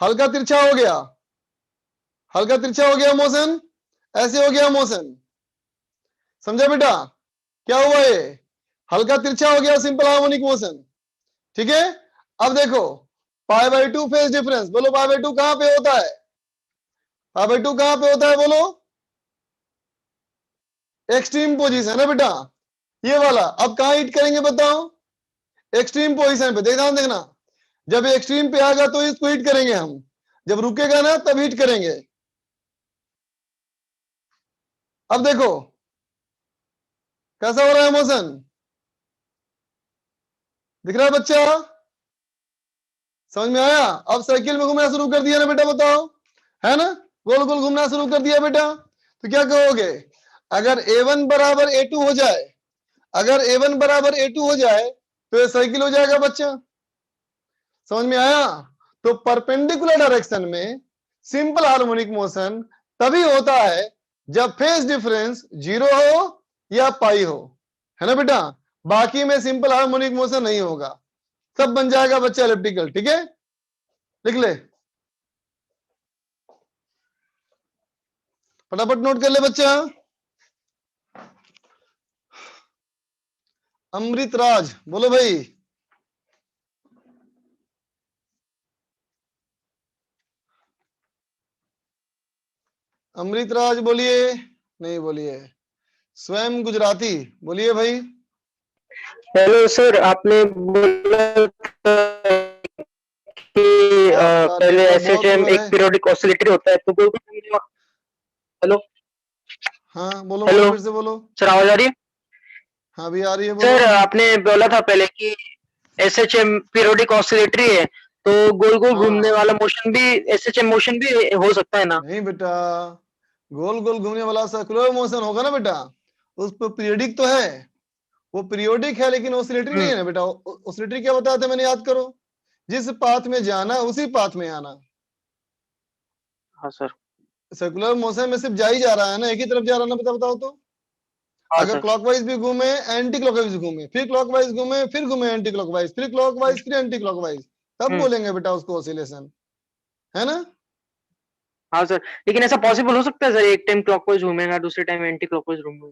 Speaker 1: हल्का तिरछा हो गया, हल्का तिरछा हो गया मोशन, ऐसे हो गया मोशन, समझा बेटा? क्या हुआ ये? हल्का तिरछा हो गया, सिंपल हार्मोनिक मोशन। ठीक है, अब देखो π/2 फेज डिफरेंस, बोलो π/2 कहां पे होता है? π/2 कहां पे होता है बोलो? एक्सट्रीम पोजीशन है बेटा, ये वाला। अब कहां हिट करेंगे बताओ? एक्सट्रीम पोजीशन पे। देखना, जब एक्सट्रीम पे आएगा तो इसको हिट करेंगे हम, जब रुकेगा ना तब हिट करेंगे। अब देखो कैसा हो रहा है मोशन, दिख रहा है बच्चा? समझ में आया? अब साइकिल में घूमना शुरू कर दिया ना बेटा, बताओ, है ना? गोल गोल घूमना शुरू कर दिया बेटा। तो क्या कहोगे? अगर A1 बराबर A2 हो जाए, अगर A1 बराबर A2 हो जाए तो ये साइकिल हो जाएगा बच्चा। समझ में आया? तो परपेंडिकुलर डायरेक्शन में सिंपल हार्मोनिक मोशन तभी होता है जब फेज डिफरेंस 0 हो या पाई हो, है ना बेटा? बाकी में सिंपल हार्मोनिक मोशन नहीं होगा, सब बन जाएगा बच्चा एलिप्टिकल। ठीक है, लिख ले, फटाफट नोट कर ले बच्चा। अमृत राज बोलो भाई। अमृत राज बोलिए, नहीं बोलिए। स्वयं गुजराती बोलिए भाई।
Speaker 11: हेलो सर, आपने बोला था कि
Speaker 1: आपका
Speaker 11: पहले
Speaker 1: नेटवर्क बहुत
Speaker 11: एसएचएम
Speaker 1: पुअर
Speaker 11: एक
Speaker 1: है।
Speaker 11: पीरियोडिक ऑसिलेटरी होता है, तो हेलो
Speaker 1: हाँ बोलो
Speaker 11: हेलो
Speaker 1: बोलो, फिर से बोलो।
Speaker 11: सर, आवाज आ रही है?
Speaker 1: हाँ भी आ रही है, बोलो।
Speaker 11: सर, आपने बोला था पहले कि एसएचएम पीरियोडिक ऑसिलेटरी है, तो गोल गोल घूमने
Speaker 1: हाँ
Speaker 11: वाला मोशन भी एसएचएम मोशन भी हो सकता है ना?
Speaker 1: नहीं बेटा, गोल गोल घूमने वाला सर्कुलर मोशन होगा ना बेटा, उस पर पीरियोडिक तो है, वो पीरियोडिक है लेकिन ऑसिलेटरी नहीं है ना बेटा। ऑसिलेटरी क्या बताया था मैंने, याद करो? जिस पाथ में जाना उसी पाथ में आना।
Speaker 11: हाँ सर।
Speaker 1: सर्कुलर मोशन में सिर्फ जा ही जा रहा है ना, एक ही तरफ जा रहा है ना, बताओ तो।
Speaker 11: हाँ
Speaker 1: अगर
Speaker 11: सर।
Speaker 1: क्लॉकवाइज भी घूमे, एंटी क्लॉकवाइज घूमे, फिर क्लॉकवाइज घूमे, फिर घूमे एंटी क्लॉकवाइज, फिर क्लॉकवाइज, फिर एंटी क्लॉकवाइज, तब बोलेंगे बेटा उसको ऑसिलेशन, है ना?
Speaker 11: हाँ सर, लेकिन ऐसा पॉसिबल हो सकता है सर, एक टाइम क्लॉकवाइज घूमेगा, दूसरे टाइम एंटी क्लॉकवाइज घूमेगा?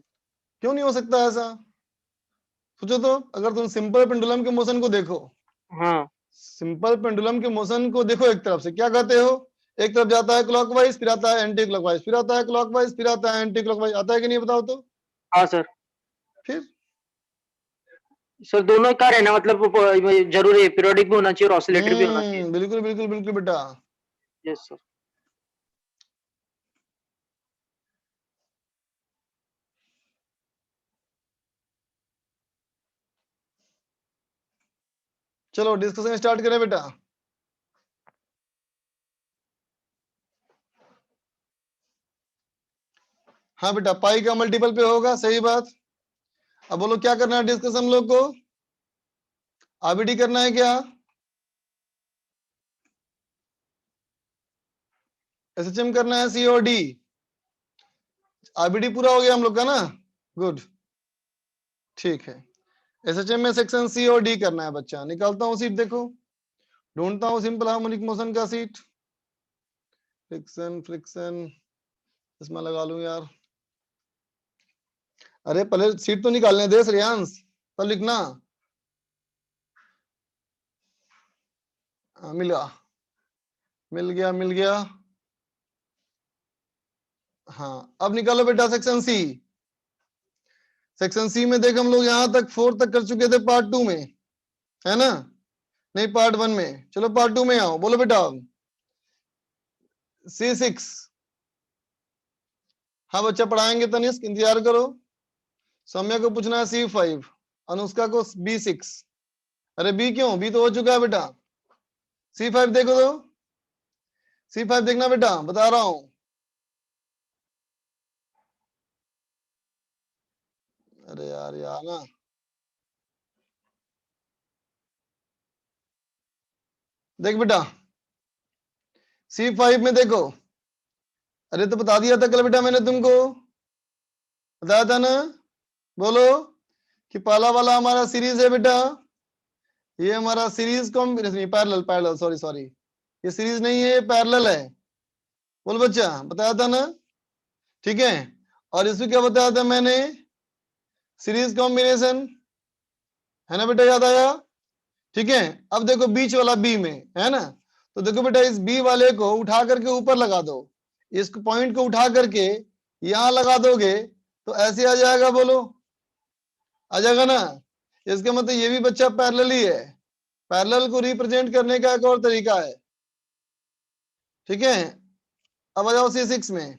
Speaker 1: क्यों नहीं हो सकता ऐसा? सोचो तो, अगर तुम सिंपल पेंडुलम के मोशन को देखो,
Speaker 11: हाँ
Speaker 1: सिंपल पेंडुलम के मोशन को देखो, एक तरफ से क्या कहते हो? एक तरफ जाता है क्लॉकवाइज, फिर आता है एंटी क्लॉकवाइज, फिर आता है क्लॉकवाइज, फिर आता है एंटी क्लॉकवाइज, आता है कि नहीं बताओ तो?
Speaker 11: हाँ सर।
Speaker 1: फिर
Speaker 11: सर, दोनों का रहना मतलब जरूरी है, पीरियोडिक भी होना चाहिए और ऑसिलेटरी भी होना चाहिए।
Speaker 1: बिल्कुल बिल्कुल बिल्कुल बेटा।
Speaker 11: Yes sir.
Speaker 1: चलो डिस्कशन स्टार्ट करें बेटा। हाँ बेटा, पाई का मल्टीपल पे होगा, सही बात। अब बोलो क्या करना है डिस्कशन हम लोग को? आबीडी करना है क्या? एसएचएम करना है, सी और डी? आबीडी पूरा हो गया हम लोग का ना, गुड, ठीक है। एसएचएम में सेक्शन सी और डी करना है बच्चा। निकालता हूँ सीट, देखो ढूंढता हूँ सिंपल हार्मोनिक मोशन का सीट। फ्रिक्शन फ्रिक्शन, इसमें लगा लूं यार। अरे पहले सीट तो निकालने दे श्रेयांश, तब लिखना। मिल गया मिल गया मिल गया। हाँ अब निकालो बेटा सेक्शन सी। सेक्शन सी में देख हम लोग यहां तक 4 तक कर चुके थे पार्ट 2 में, है ना? नहीं पार्ट 1 में, चलो पार्ट 2 में आओ। बोलो बेटा C6। हाँ बच्चा पढ़ाएंगे, तनिष्क इंतजार करो। सौम्या को पूछना है C5, अनुष्का को B6। अरे बी क्यों, बी तो हो चुका है बेटा। C5 देखो तो, C5 देखना बेटा, बता रहा हूं। अरे यार यार ना, देख बेटा C5 में देखो। अरे तो बता दिया था कल बेटा मैंने तुमको, बताया था ना। बोलो कि पहला वाला हमारा सीरीज है बेटा, ये हमारा series combination, parallel parallel, sorry sorry, ये सीरीज नहीं है, ये पैरेलल है। बोल बच्चा, बताया था ना, ठीक है। और इसमें क्या बताया था मैंने, सीरीज कॉम्बिनेशन, है ना बेटा, याद आया, ठीक है। अब देखो बीच वाला बी में, है ना, तो देखो बेटा इस बी वाले को उठा करके ऊपर लगा दो, इस पॉइंट को उठा करके यहां लगा दोगे तो ऐसे आ जाएगा, बोलो आ जाएगा ना। इसका मतलब ये भी बच्चा पैरेलल ही है, पैरेलल को रिप्रेजेंट करने का एक और तरीका है, ठीक है। अब आ जाओ C6 में,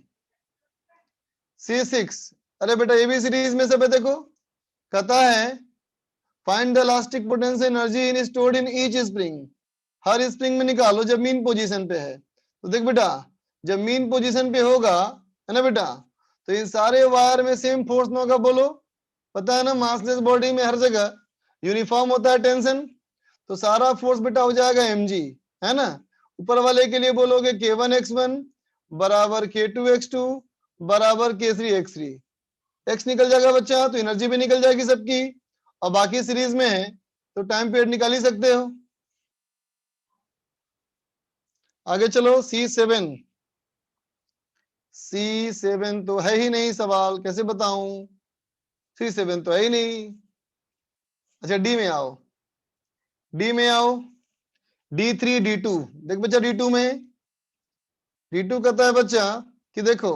Speaker 1: C6, अरे बेटा ये भी सीरीज में सब है, देखो कहता है find the elastic potential energy in stored in each spring, her spring में निकालो जब मीन पोजीशन पे है। तो देख बेटा जब मीन पोजीशन पे होगा, है ना बेटा, तो इन सारे वायर में सेम फोर्स ना होगा, बोलो पता है ना, मासलेस बॉडी में हर जगह यूनिफॉर्म होता है टेंशन, तो सारा फोर्स बेटा हो जाएगा mg, है ना। ऊपर वाले के लिए बोलोगे k1x1 बराबर k2x2 बराबर k3x3, x निकल जाएगा बच्चा, तो एनर्जी भी निकल जाएगी सबकी, और बाकी सीरीज में है तो टाइम पीरियड निकाल ही सकते हो। आगे चलो C7, C7 तो है ही नहीं, सवाल कैसे बताऊं, C7 तो है ही नहीं। अच्छा D में आओ, D में आओ, D3 D2, देख बच्चा D2 में, D2 कहता है बच्चा कि देखो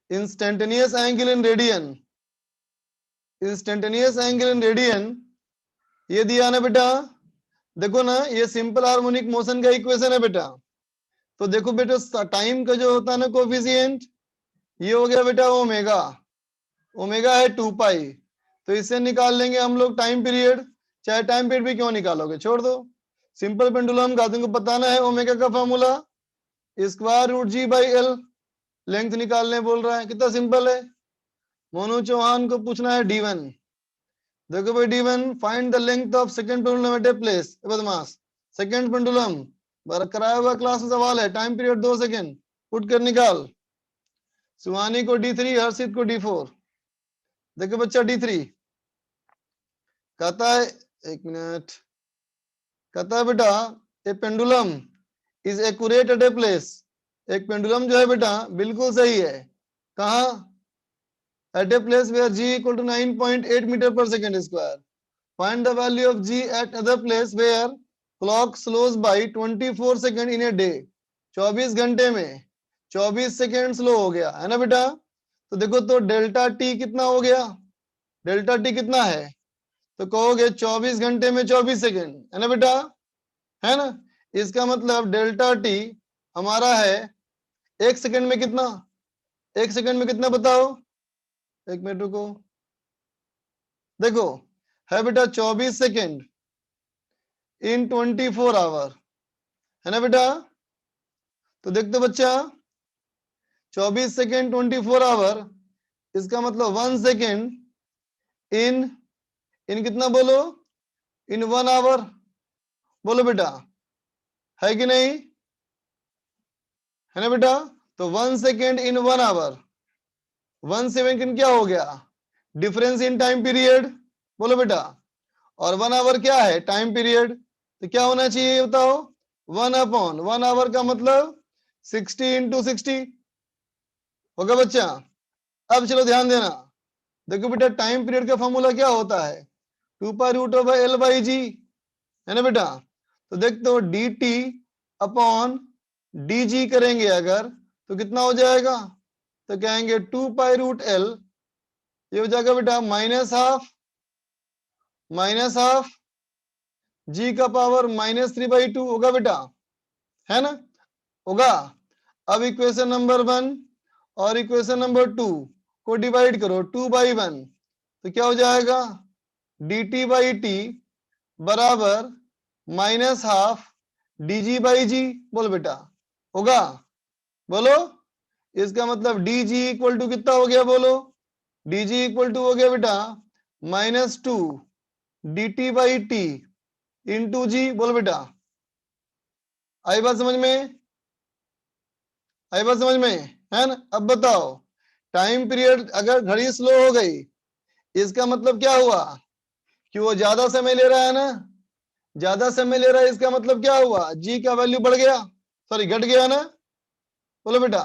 Speaker 1: instantaneous angle in radian, instantaneous angle in radian ये दिया ना बेटा, देखो ना ये सिंपल हार्मोनिक मोशन का इक्वेशन है बेटा। तो देखो बेटा टाइम का जो होता है ना कोफिशिएंट, ये हो गया बेटा ओमेगा, ओमेगा है 2 पाई, तो इससे निकाल लेंगे हम लोग टाइम पीरियड, चाहे टाइम पीरियड भी क्यों निकालोगे, छोड़ दो। सिंपल पेंडुलम का तुमको बताना है, ओमेगा का formula square root g by l, length निकालने बोल रहा है, कितना सिंपल है। मोनू चौहान को पूछना है D1, देखो भाई D1 find the length of second pendulum at a place, बदमाश सेकंड पेंडुलम कराया हुआ क्लास में सवाल है, टाइम पीरियड 2 सेकंड, पुट कर निकाल। सुहानी को D3, हर्षित को D4, देखो बच्चा D3 कहता है, एक मिनट, कहता है बेटा a pendulum is accurate at a place, एक पेंडुलम जो है बेटा बिल्कुल सही है, कहा, at a place where g equal to 9.8 metre पर second square, find the value of g at other place where clock slows by 24 second in a day, 24 घंटे में 24 सेकेंड स्लो हो गया, है ना बेटा। तो देखो तो डेल्टा टी कितना हो गया, डेल्टा टी कितना है, तो कहोगे 24 घंटे में 24 सेकेंड, है ना बेटा, है ना। इसका मतलब डेल्टा टी हमारा है 1 सेकेंड में कितना, 1 सेकेंड में कितना बताओ, एक मिनट रुको, देखो है बेटा 24 सेकेंड इन 24 आवर, है ना बेटा। तो देख दो बच्चा 24 सेकेंड 24 आवर, इसका मतलब 1 सेकेंड इन कितना बोलो, इन 1 आवर, बोलो बेटा, है कि नहीं, है ना बेटा। तो 1 सेकेंड इन 1 आवर, 1 सेकेंड क्या हो गया, डिफरेंस इन टाइम पीरियड, बोलो बेटा, और 1 आवर क्या है टाइम पीरियड, तो क्या होना चाहिए बताओ, 1 अपॉन 1 आवर का मतलब 60 इंटू 60 होगा बच्चा। अब चलो ध्यान देना, देखो बेटा टाइम पीरियड का फॉर्मूला क्या होता है, 2 pi root over l by g, है ना बेटा। तो देख दो d t upon d g करेंगे अगर तो कितना हो जाएगा, तो कहेंगे 2 पाई रूट एल, ये हो जाएगा बेटा माइनस हाफ जी का पावर -3/2 होगा बेटा, है ना, होगा। अब इक्वेशन नंबर 1 और इक्वेशन नंबर 2 को डिवाइड करो 2/1, तो क्या हो जाएगा dt बाई टी बराबर -हाफ dg बाई जी, बोलो बेटा, होगा, बोलो। इसका मतलब dg इक्वल टू कितना हो गया, बोलो, dg इक्वल टू हो गया बेटा -2 dt बाई टी इंटू जी, बोलो बेटा। आई बात समझ में, आई बात समझ में, है ना। अब बताओ टाइम पीरियड अगर घड़ी स्लो हो गई, इसका मतलब क्या हुआ कि वो ज्यादा समय ले रहा है ना, ज्यादा समय ले रहा है, इसका मतलब क्या हुआ, जी का वैल्यू बढ़ गया, सॉरी घट गया ना, बोलो बेटा,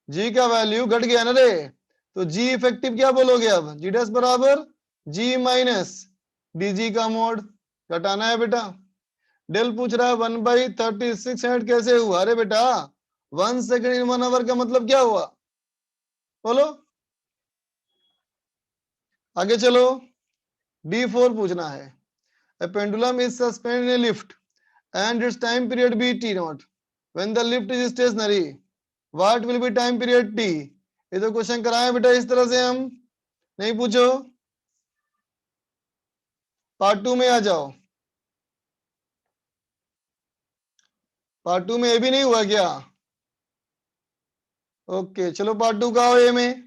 Speaker 1: जी का वैल्यू घट गया ना रे, तो जी इफेक्टिव क्या बोलोगे अब, जी डैश बराबर जी माइनस डी जी का मोड, घटाना है बेटा। डेल पूछ रहा है 1/36 मिनट कैसे हुआ, अरे बेटा 1 सेकेंड इन 1 आवर का मतलब क्या हुआ, बोलो, आगे चलो। D4 पूछना है, a pendulum is suspended in a lift and its time period be t naught when the lift is stationary, what will be time period t, ये तो क्वेश्चन कराए बेटा इस तरह से, हम नहीं पूछो, पार्ट 2 में आ जाओ, पार्ट 2 में ये भी नहीं हुआ क्या, ओके चलो पार्ट 2 का आओ, ए में,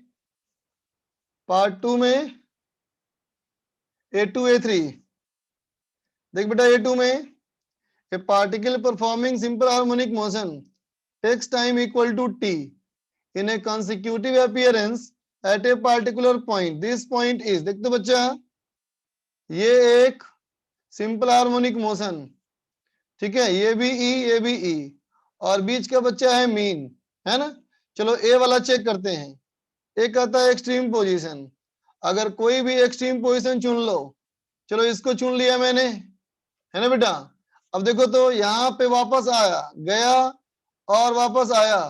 Speaker 1: पार्ट 2 में A2 A3, देख बेटा A2 में a particle performing simple harmonic motion takes time equal to t in a consecutive appearance at a particular point, this point is, देख तो बच्चा ये एक सिंपल हार्मोनिक मोशन, ठीक है, ये भी ई ये भी ई, और बीच का बच्चा है मीन, है ना। चलो ए वाला चेक करते हैं, ए कहता है एक्सट्रीम पोजीशन, अगर कोई भी एक्सट्रीम पोजीशन चुन लो, चलो इसको चुन लिया मैंने, है ना बेटा। अब देखो तो यहाँ पे वापस आया गया और वापस आया,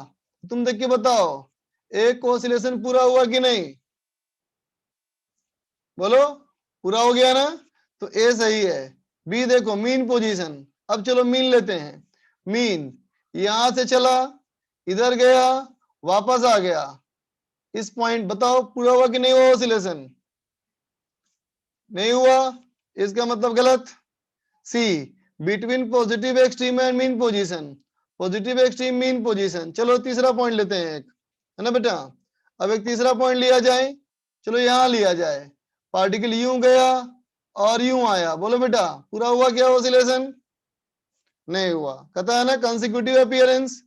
Speaker 1: तुम देख के बताओ एक ऑसिलेशन पूरा हुआ कि नहीं, बोलो पूरा हो गया ना, तो ए सही है। बी देखो मीन पोजीशन, अब चलो मीन लेते हैं, मीन यहां से चला इधर गया वापस आ गया, इस पॉइंट बताओ पूरा हुआ कि नहीं हुआ ऑसिलेशन, नहीं हुआ, इसका मतलब गलत। See between positive extreme and mean position, positive extreme mean position. चलो तीसरा पॉइंट लेते हैं एक, है ना बेटा। अब एक तीसरा पॉइंट लिया जाए, चलो यहां लिया जाए, पार्टिकल यूं गया और यूं आया, बोलो बेटा पूरा हुआ क्या ऑसिलेशन, नहीं हुआ, कहता है ना consecutive appearance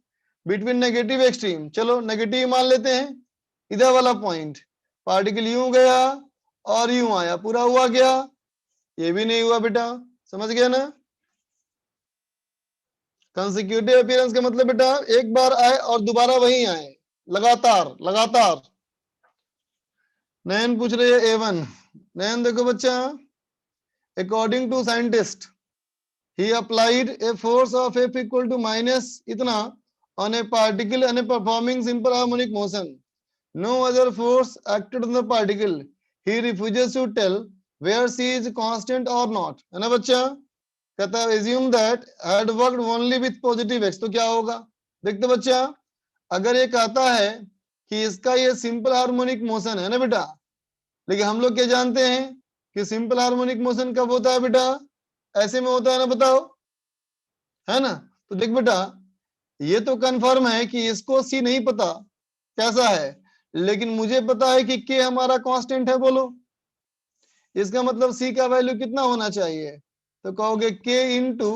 Speaker 1: between negative extreme, चलो नेगेटिव मान लेते हैं, इधर वाला पॉइंट पार्टिकल यूं गया और यूं आया, पूरा हुआ क्या, ये भी नहीं हुआ बेटा, समझ गया ना। कंसेक्यूटिव अपीयरेंस का मतलब बेटा एक बार आए और दोबारा वहीं आए, लगातार लगातार। नयन पूछ रहे हैं A1, नयन देखो बच्चा, according to scientist he applied a force of F equal to minus इतना on a particle and a performing simple harmonic motion, no other force acted on the particle, he refuses to tell where C is constant or not, है ना बच्चा। कहता है assume that had worked only with positive x, तो क्या होगा, देखते बच्चा, अगर ये कहता है कि इसका ये सिंपल हार्मोनिक मोशन है ना बेटा, लेकिन हम लोग क्या जानते हैं कि सिंपल हार्मोनिक मोशन कब होता है बेटा, ऐसे में होता है ना, बताओ, है ना। तो देख बेटा ये तो कंफर्म है कि इसको सी नहीं पता कैसा है, लेकिन मुझे पता है कि के हमारा कांस्टेंट है, बोलो इसका मतलब सी का वैल्यू कितना होना चाहिए, तो कहोगे के into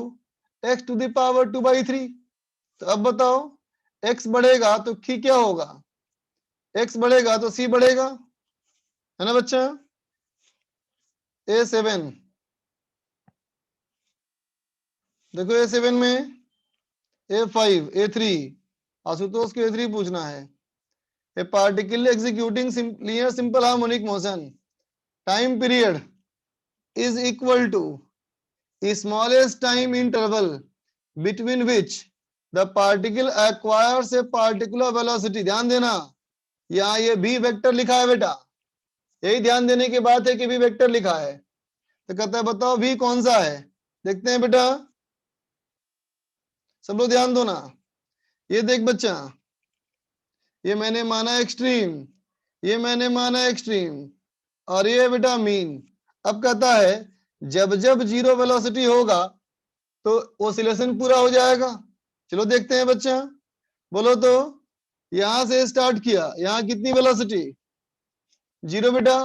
Speaker 1: x to the power 2/3। तो अब बताओ एक्स बढ़ेगा तो की क्या होगा, एक्स बढ़ेगा तो सी बढ़ेगा, है ना बच्चा। A7 देखो, A7 में A5 A3, आशुतोष को A3 पूछना है। A particle executing linear simple harmonic motion, time period is equal to smallest time interval between which the particle acquires a particular velocity. ध्यान देना, यहाँ ये भी वेक्टर लिखा है बेटा, यही ध्यान देने की बात है कि भी वेक्टर लिखा है। तो कहता है बताओ भी कौन सा है, देखते हैं बेटा, सब लोग ध्यान दो ना। ये देख बच्चा, ये मैंने माना एक्सट्रीम, ये मैंने माना एक्सट्रीम, और ये बेटा मीन। अब कहता है जब जब जीरो वेलोसिटी होगा तो ओसिलेशन पूरा हो जाएगा। चलो देखते हैं बच्चा, बोलो तो यहां से स्टार्ट किया, यहाँ कितनी वेलोसिटी, जीरो बेटा,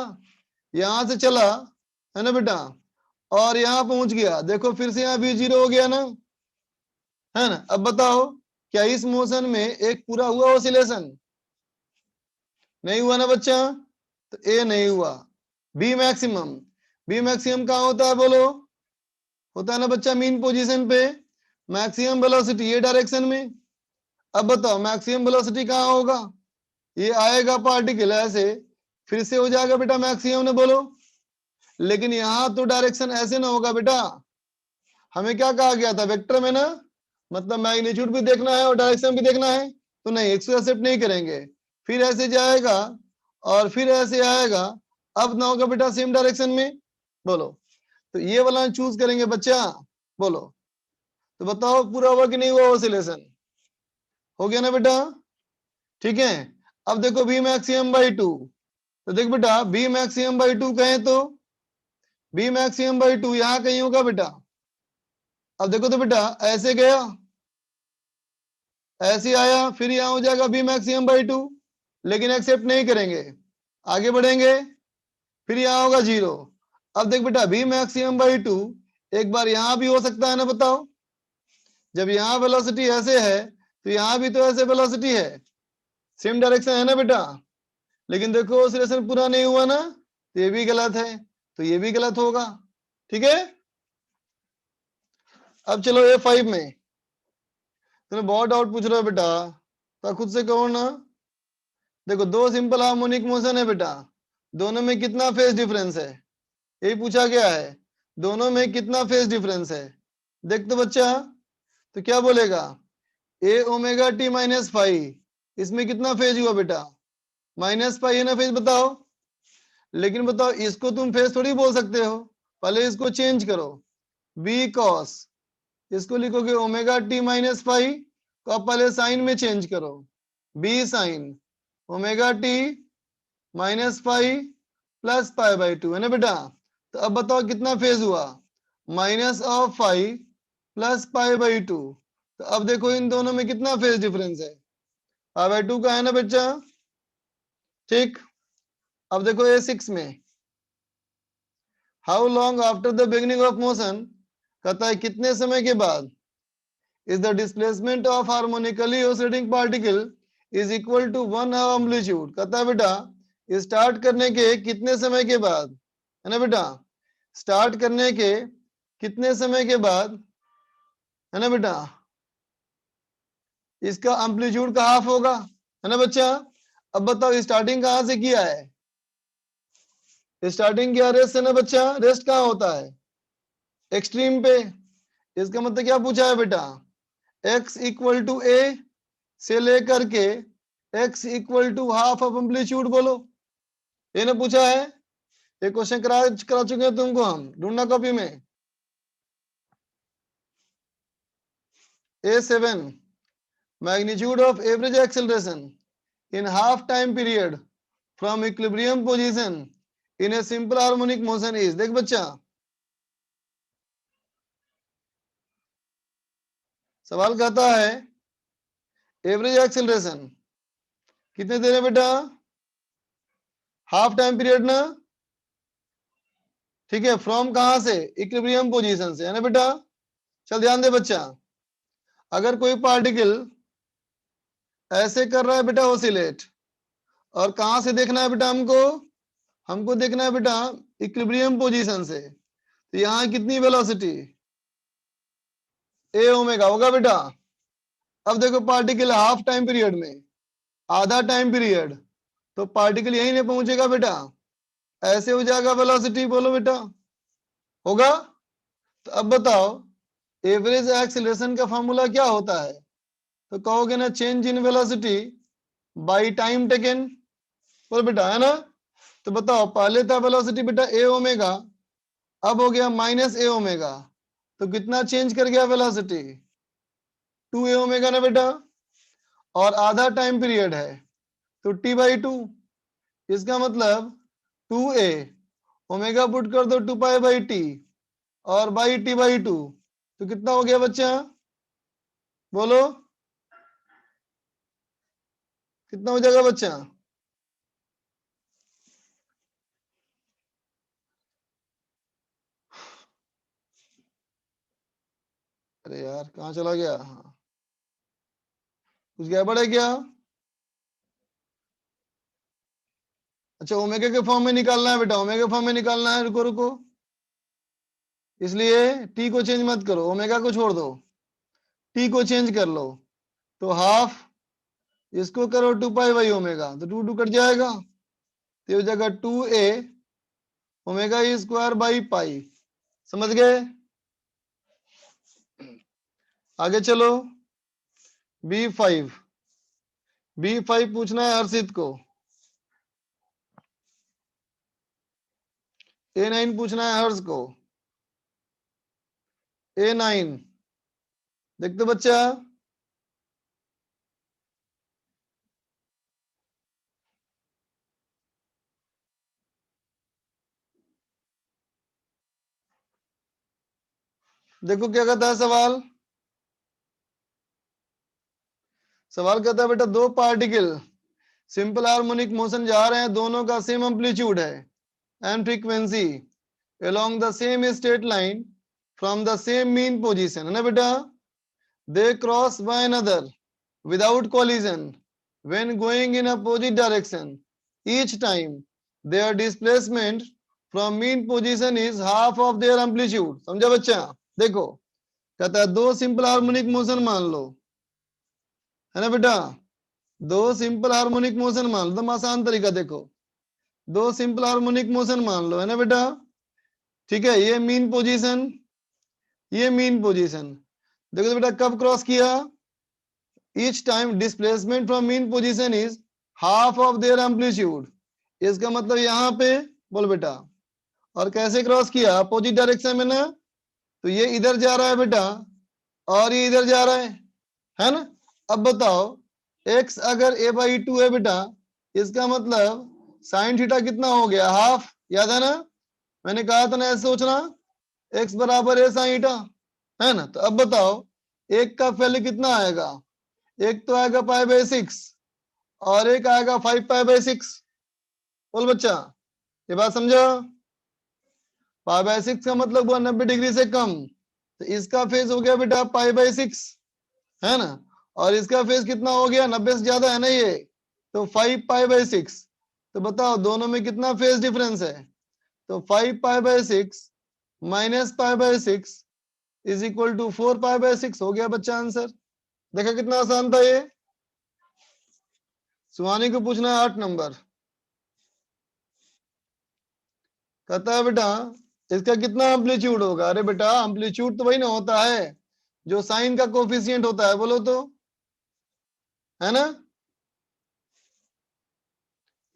Speaker 1: यहां से चला है ना बेटा, और यहाँ पहुंच गया, देखो फिर से यहाँ भी जीरो हो गया ना, है ना। अब बताओ क्या इस मोशन में एक पूरा हुआ ऑसिलेशन, नहीं हुआ ना बच्चा, तो ए नहीं हुआ। बी मैक्सिमम, बी मैक्सिमम कहाँ होता है बोलो, होता है ना बच्चा मीन पोजीशन पे मैक्सिमम वेलोसिटी ये डायरेक्शन में। अब बताओ मैक्सिमम वेलोसिटी कहाँ होगा, ये आएगा पार्टिकल ऐसे, फिर से हो जाएगा बेटा मैक्सिमम ने बोलो। लेकिन यहाँ तो डायरेक्शन ऐसे ना होगा बेटा, हमें क्या कहा गया था वेक्टर में ना, मतलब मैग्नीट्यूड भी देखना है और डायरेक्शन भी देखना है, तो नहीं इसको एक्सेप्ट नहीं करेंगे। फिर ऐसे जाएगा और फिर ऐसे आएगा, अब ना होगा बेटा सेम डायरेक्शन में। बोलो तो ये वाला चूज करेंगे बच्चा, बोलो तो बताओ पूरा हुआ कि नहीं हुआ ऑसिलेशन, हो गया ना बेटा। ठीक है, अब देखो बी मैक्सिमम बाई 2, तो देख बेटा बी मैक्सिमम बाई 2 कहें तो बी मैक्सिमम बाई 2 यहां कहीं होगा बेटा। अब देखो तो बेटा ऐसे गया, ऐसे आया, फिर यहां हो जाएगा बी मैक्सिमम बाई 2, लेकिन एक्सेप्ट नहीं करेंगे, आगे बढ़ेंगे, फिर यहां होगा 0। अब देख बेटा बी मैक्सिमम बाई 2 एक बार यहां भी हो सकता है ना, बताओ जब यहाँ वेलोसिटी ऐसे है तो यहाँ भी तो ऐसे वेलोसिटी है, सेम डायरेक्शन है ना बेटा। लेकिन देखो ऑसिलेशन पूरा नहीं हुआ ना, तो ये भी गलत है, तो ये भी गलत होगा। ठीक है, अब चलो A5 में तुम्हें बहुत डाउट पूछ रहे हो बेटा, तो खुद से कहो ना। देखो दो सिंपल हार्मोनिक मोशन है बेटा, दोनों में कितना फेज डिफरेंस है, यही पूछा गया है, दोनों में कितना फेज डिफरेंस है। देख तो बच्चा, तो क्या बोलेगा ए ओमेगा टी माइनस फाइव, इसमें कितना फेज हुआ बेटा माइनस फाइव है ना फेज, बताओ। लेकिन बताओ इसको तुम फेज थोड़ी बोल सकते हो, पहले इसको चेंज करो, बी कॉस, इसको लिखोगे ओमेगा टी माइनस फाइव, तो आप पहले साइन में चेंज करो, b sine omega t minus five plus pi by 2 है ना बेटा। तो अब बताओ कितना फेज हुआ minus of 5 plus pi by 2, तो अब देखो इन दोनों में कितना फेज डिफरेंस है, पाई बाई 2 का है ना बच्चा। ठीक, अब देखो A6 में how long after the beginning of motion, कहता है कितने समय के बाद is the displacement of harmonically oscillating particle is equal to 1 amplitude. कहता है बेटा स्टार्ट करने के कितने समय के बाद, है ना बेटा, स्टार्ट करने के कितने समय के बाद, है ना बेटा, इसका एम्पलीट्यूड का हाफ होगा, है ना बच्चा। अब बताओ स्टार्टिंग कहां से किया है, स्टार्टिंग किया रेस्ट है ना बच्चा, रेस्ट कहां होता है एक्सट्रीम पे। इसका मतलब क्या पूछा है बेटा, x इक्वल टू ए से लेकर के x equal to half of amplitude, बोलो ये ना पूछा है, ये क्वेश्चन करा चुके हैं तुमको हम, ढूंढना कॉपी में। A7 magnitude of average acceleration in half time period from equilibrium position in a simple harmonic motion is. देख बच्चा सवाल कहता है एवरेज एक्सेलरेशन कितने दे रहे बेटा, हाफ टाइम पीरियड ना, ठीक है, फ्रॉम कहां से इक्विलिब्रियम पोजीशन से, है ना बेटा। चल ध्यान दे बच्चा, अगर कोई पार्टिकल ऐसे कर रहा है बेटा ऑसिलेट, और कहां से देखना है बेटा हमको, हमको देखना है बेटा इक्विलिब्रियम पोजीशन से, तो यहां कितनी वेलोसिटी ए ओमेगा होगा बेटा। अब देखो पार्टिकल हाफ टाइम पीरियड में, आधा टाइम पीरियड, तो पार्टिकल यहीं नहीं पहुंचेगा बेटा, ऐसे हो जाएगा वेलोसिटी, बोलो बेटा होगा। तो अब बताओ एवरेज एक्सेलरेशन का फॉर्मूला क्या होता है, तो कहोगे ना change in velocity by time taken, बोलो बेटा है ना। तो बताओ पहले था वेलोसिटी बेटा ए ओमेगा, अब हो गया माइनस ए ओमेगा, तो कितना चेंज कर गया वेलोसिटी 2 ए ओमेगा ना बेटा, और आधा टाइम पीरियड है तो टी बाई 2, इसका मतलब 2a ओमेगा पुट कर दो 2 पाई बाई टी और बाई टी बाई 2, तो कितना हो गया बच्चा, बोलो कितना हो जाएगा बच्चा। अरे यार कहाँ चला गया, हाँ कुछ गड़बड़ है क्या। अच्छा ओमेगा के फॉर्म में निकालना है बेटा, ओमेगा फॉर्म में निकालना है, रुको रुको इसलिए टी को चेंज मत करो, ओमेगा को छोड़ दो, टी को चेंज कर लो। तो हाफ इसको करो 2 पाई बाई ओमेगा, तो 2 कट जाएगा, तो ये हो जाएगा 2a omega square by pi. समझ गए? आगे चलो, B5 पूछना है हर्षित को, A9 पूछना है हर्ष को। A9 देखते बच्चा, देखो क्या कहता है सवाल। सवाल कहता है बेटा दो पार्टिकल सिंपल हार्मोनिक मोशन जा रहे हैं, दोनों का सेम एम्पलीट्यूड है and frequency along the same straight line from the same mean position, है ना बेटा? They cross one another without collision when going in opposite direction. Each time their displacement from mean position is half of their amplitude. समझा बच्चा? देखो कहता है दो simple harmonic motion मान लो, है ना बेटा? दो सिंपल हार्मोनिक मोशन मान लो, एकदम आसान तरीका। देखो दो सिंपल हार्मोनिक मोशन मान लो, है ना बेटा? ठीक है, ये मीन पोजीशन, ये मीन पोजीशन। देखो तो बेटा कब क्रॉस किया? Each time displacement from mean position is half of their amplitude. इसका मतलब यहाँ पे बोल बेटा, और कैसे क्रॉस किया? अपोजिट डायरेक्शन में ना, तो ये इधर जा रहा है बेटा और ये इधर जा रहा है ना? अब बताओ x अगर a/2 है बेटा, इसका मतलब साइन थीटा कितना हो गया? हाफ। याद है ना? मैंने कहा था ना ऐसे सोचना, x बराबर है साइन थीटा, है ना? तो अब बताओ एक का वैल्यू कितना आएगा? एक तो आएगा π/6 और एक आएगा 5π/6। बोल बच्चा, ये बात समझो। π/6 का मतलब हुआ 90 डिग्री से कम, तो इसका फेज हो गया बेटा π/6, है ना? और इसका फेज कितना हो गया? 90 से ज्यादा है ना ये, तो 5π/6। तो बताओ दोनों में कितना फेज डिफरेंस है? तो 5π/6 माइनस π/6 इज इक्वल टू 4π/6 हो गया बच्चा आंसर। देखा कितना आसान था ये। सुहानी को पूछना है 8 नंबर। कहता है बेटा इसका कितना एम्पलीट्यूड होगा? अरे बेटा एम्पलीट्यूड तो वही ना होता है जो साइन का कोफिशिएंट होता है, बोलो तो, है ना?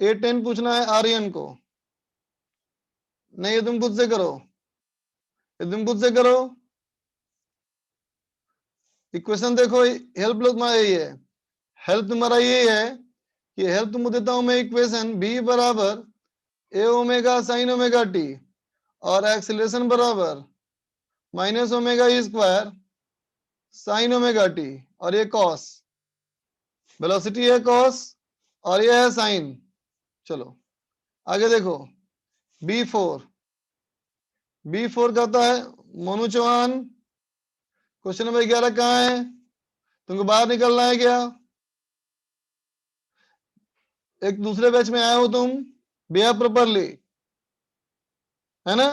Speaker 1: A10 पूछना है आर्यन को। नहीं ये तुम खुद से करो, ये तुम खुद से करो। इक्वेशन देखो, हेल्प लो तुम्हारा यही है, हेल्प तुम्हारा ये है कि हेल्प तुमको देता हूं मैं इक्वेशन b बराबर a omega sine omega t और एक्सेलरेशन बराबर minus omega square sign omega t, और ये कॉस, वेलोसिटी है कॉस और ये है साइन। चलो आगे देखो, B4 कहता है मोनू चौहान, क्वेश्चन नंबर 11 कहाँ है? तुमको बाहर निकलना है क्या? एक दूसरे बैच में आए हो तुम, बिहेव प्रॉपर्ली, है ना?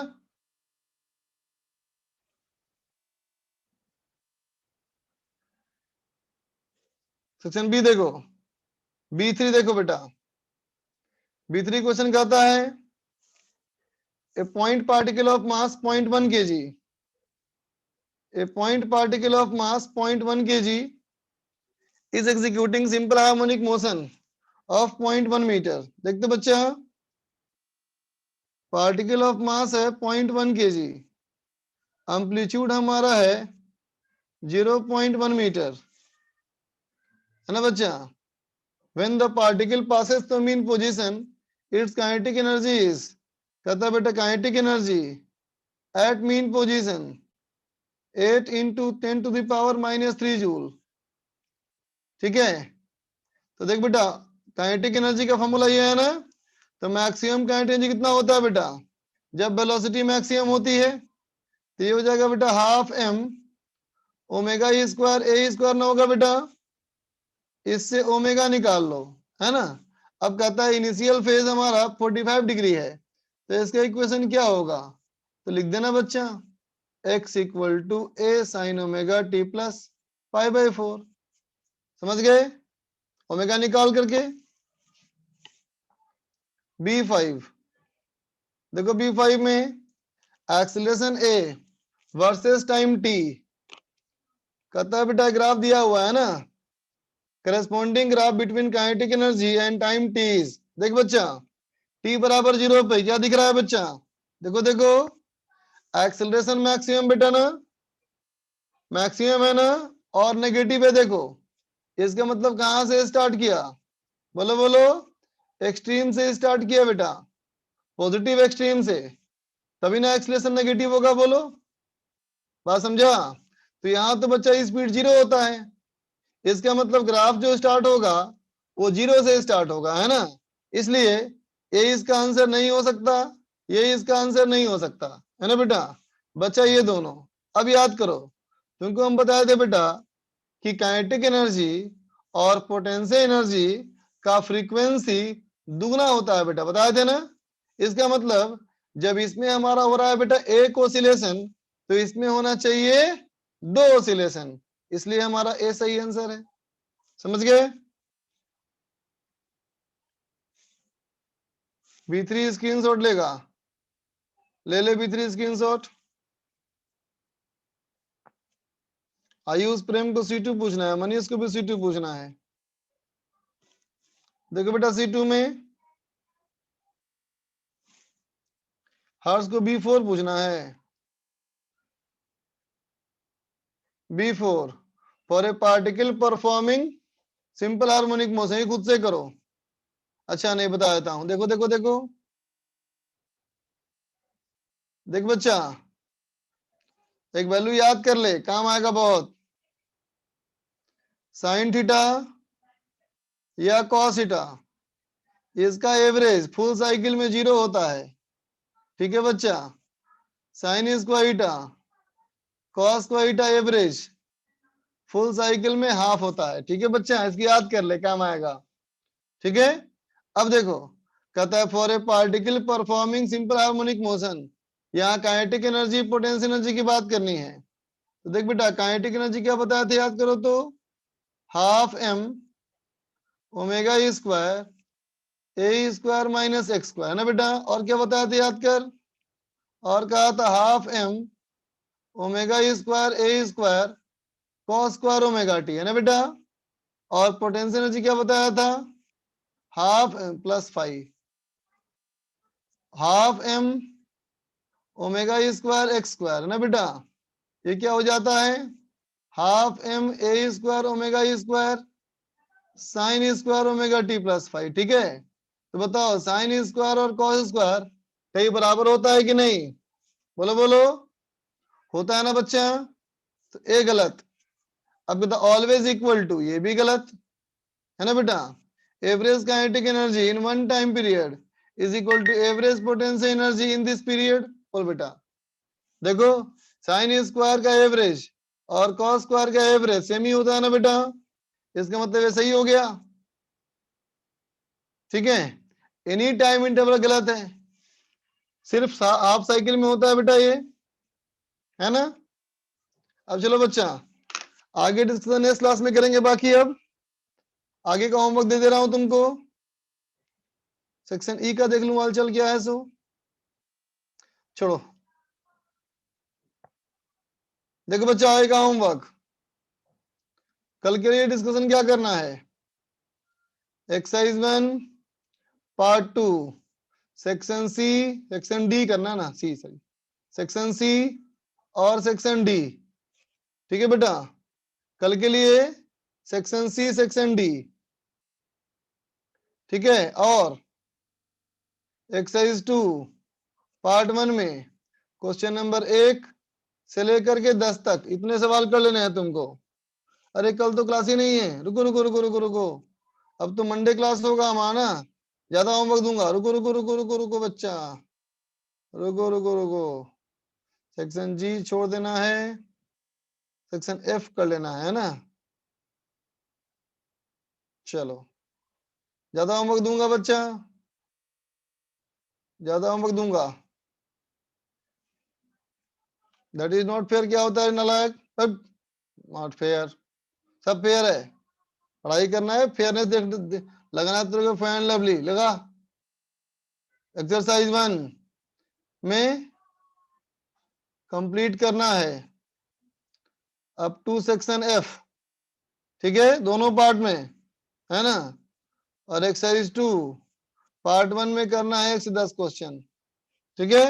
Speaker 1: सेक्शन बी देखो, B3 देखो बेटा। B3 क्वेश्चन कहता है a point particle of mass 0.1 kg, a point particle of mass 0.1 kg is executing simple harmonic motion of 0.1 meter। देखते बच्चा, पार्टिकल ऑफ मास है 0.1 kg, एम्पलीट्यूड हमारा है 0.1 मीटर, है ना बच्चा? when the particle passes the mean position its kinetic energy is, कहता बेटा kinetic energy at mean position 8 into 10 to the power minus 3 joule. ठीक है, तो देख बेटा काइनेटिक एनर्जी का फॉर्मूला ये है ना, तो मैक्सिमम काइनेटिक एनर्जी कितना होता है बेटा? जब वेलोसिटी मैक्सिमम होती है तो ये हो जाएगा बेटा half m omega square a square ना होगा बेटा, इससे ओमेगा निकाल लो, है ना? अब कहता है इनिशियल फेज हमारा 45 डिग्री है, तो इसका इक्वेशन क्या होगा? तो लिख देना बच्चा, x equal to a sin omega t plus pi by 4। समझ गए? ओमेगा निकाल करके B5 देखो, B5 में acceleration a versus time t कहता है बेटा, ग्राफ दिया हुआ है ना, corresponding graph between kinetic energy and time t is, देख बच्चा, t बराबर 0 पे क्या दिख रहा है बच्चा? देखो देखो, एक्सीलरेशन मैक्सिमम बेटा ना, मैक्सिमम है ना, और नेगेटिव है। देखो इसका मतलब कहां से स्टार्ट किया? बोलो बोलो, एक्सट्रीम से स्टार्ट किया बेटा, पॉजिटिव एक्सट्रीम से, तभी ना एक्सीलरेशन नेगेटिव होगा। बोलो, बात समझा? तो यहाँ तो बच्चा स्पीड 0 होता है, इसका मतलब ग्राफ जो स्टार्ट होगा वो 0 से स्टार्ट होगा, है ना? इसलिए ये इसका आंसर नहीं हो सकता, ये इसका आंसर नहीं हो सकता, है ना बेटा? बच्चा ये दोनों अब याद करो, तुमको हम बताए थे बेटा कि काइनेटिक एनर्जी और पोटेंशियल एनर्जी का फ्रीक्वेंसी दुगना होता है बेटा, बताए थे ना? इसका मतलब जब इसमें हमारा हो रहा है बेटा एक ऑसिलेशन, तो इसमें होना चाहिए 2 ऑसिलेशन, इसलिए हमारा ए सही आंसर है। समझ गए? B3 स्क्रीनशॉट लेगा, ले ले B3 स्क्रीनशॉट। आयुष प्रेम को C2 पूछना है, मनीष को भी C2 पूछना है। देखो बेटा C2 में हर्ष को B4 पूछना है। B4 for a particle performing simple harmonic motion, ये खुद से करो। अच्छा नहीं बता देता हूं, देखो देखो देखो, देख बच्चा, एक वैल्यू याद कर ले, काम आएगा बहुत। साइन थीटा या कॉस थीटा, इसका एवरेज फुल साइकिल में 0 होता है, ठीक है बच्चा? Sine square theta cos square theta average full cycle में हाफ होता है, ठीक है बच्चा? इसकी याद कर ले, काम आएगा, ठीक है? अब देखो, कहता है for a particle performing simple harmonic motion, यहाँ काइनेटिक एनर्जी पोटेंशियल एनर्जी की बात करनी है। तो देख बेटा, काइनेटिक एनर्जी क्या बताया था, याद करो तो, half m omega square a square minus x square, है ना बेटा? और क्या बताया था, याद कर, और कहा था half m omega square a square cos square omega t, है ना बेटा? और पोटेंशियल एनर्जी क्या बताया था, half plus 5 half m omega square x square, है ना बेटा? ये क्या हो जाता है, half m a square omega square sine square omega T plus 5, ठीक है? तो बताओ साइन स्क्वायर और कॉस स्क्वायर कहीं बराबर होता है कि नहीं? बोलो बोलो, होता है ना बच्चा? तो ए गलत। अब बेटा ऑलवेज इक्वल टू, ये भी गलत, है ना बेटा? Average kinetic energy in one time period is equal to average potential energy in this period. बोल बेटा, देखो साइन स्क्वायर का एवरेज और कॉस स्क्वायर का एवरेज सेम ही होता है ना बेटा? इसका मतलब ये सही हो गया, ठीक है? एनी टाइम इंटरवल गलत है, सिर्फ हाफ साइकिल में होता है बेटा ये, है ना? अब चलो बच्चा, आगे डिस्कशन नेक्स्ट क्लास में करेंगे। बाकी अब आगे का होमवर्क दे दे रहा हूं तुमको, सेक्शन ई का देख लूं हालचाल क्या है। सो छोड़ो, देखो बच्चा, आएगा होमवर्क, कल के लिए डिस्कशन क्या करना है, exercise 1 part 2 section C, section D करना ना, सी सॉरी, सेक्शन सी और सेक्शन डी, ठीक है बेटा? कल के लिए सेक्शन सी सेक्शन डी, ठीक है? और एक्सरसाइज 2 पार्ट 1 में क्वेश्चन नंबर 1 से लेकर के 10 तक इतने सवाल कर लेने हैं तुमको। अरे कल तो क्लास ही नहीं है, रुको रुको रुको रुको रुको, अब तो मंडे क्लास होगा, हम आना, ज्यादा होमवर्क दूंगा। रुको रुको रुको रुको रुको बच्चा, रुको रुको रुको, सेक्शन जी छोड़ देना है, सेक्शन एफ कर लेना है ना? चलो, ज्यादा होमवर्क दूंगा बच्चा, ज्यादा होमवर्क दूंगा, दैट इज नॉट फेयर क्या होता है नालायक? नॉट फेयर, सब फेयर है। पढ़ाई करना है, फेयरनेस लगाना है तेरे को, फेयर एंड लवली लगा। एक्सरसाइज 1 में कंप्लीट करना है अप टू सेक्शन F, ठीक है, दोनों पार्ट में है ना। और एक्सरसाइज 2 पार्ट 1 में करना है 1 से 10 क्वेश्चन, ठीक है।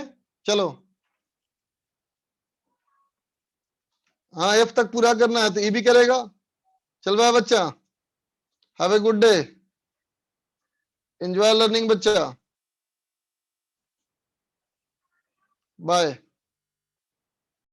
Speaker 1: चलो हाँ F तक पूरा करना है तो ये भी करेगा। चल भाई बच्चा, have a good day, enjoy learning बच्चा, बाय।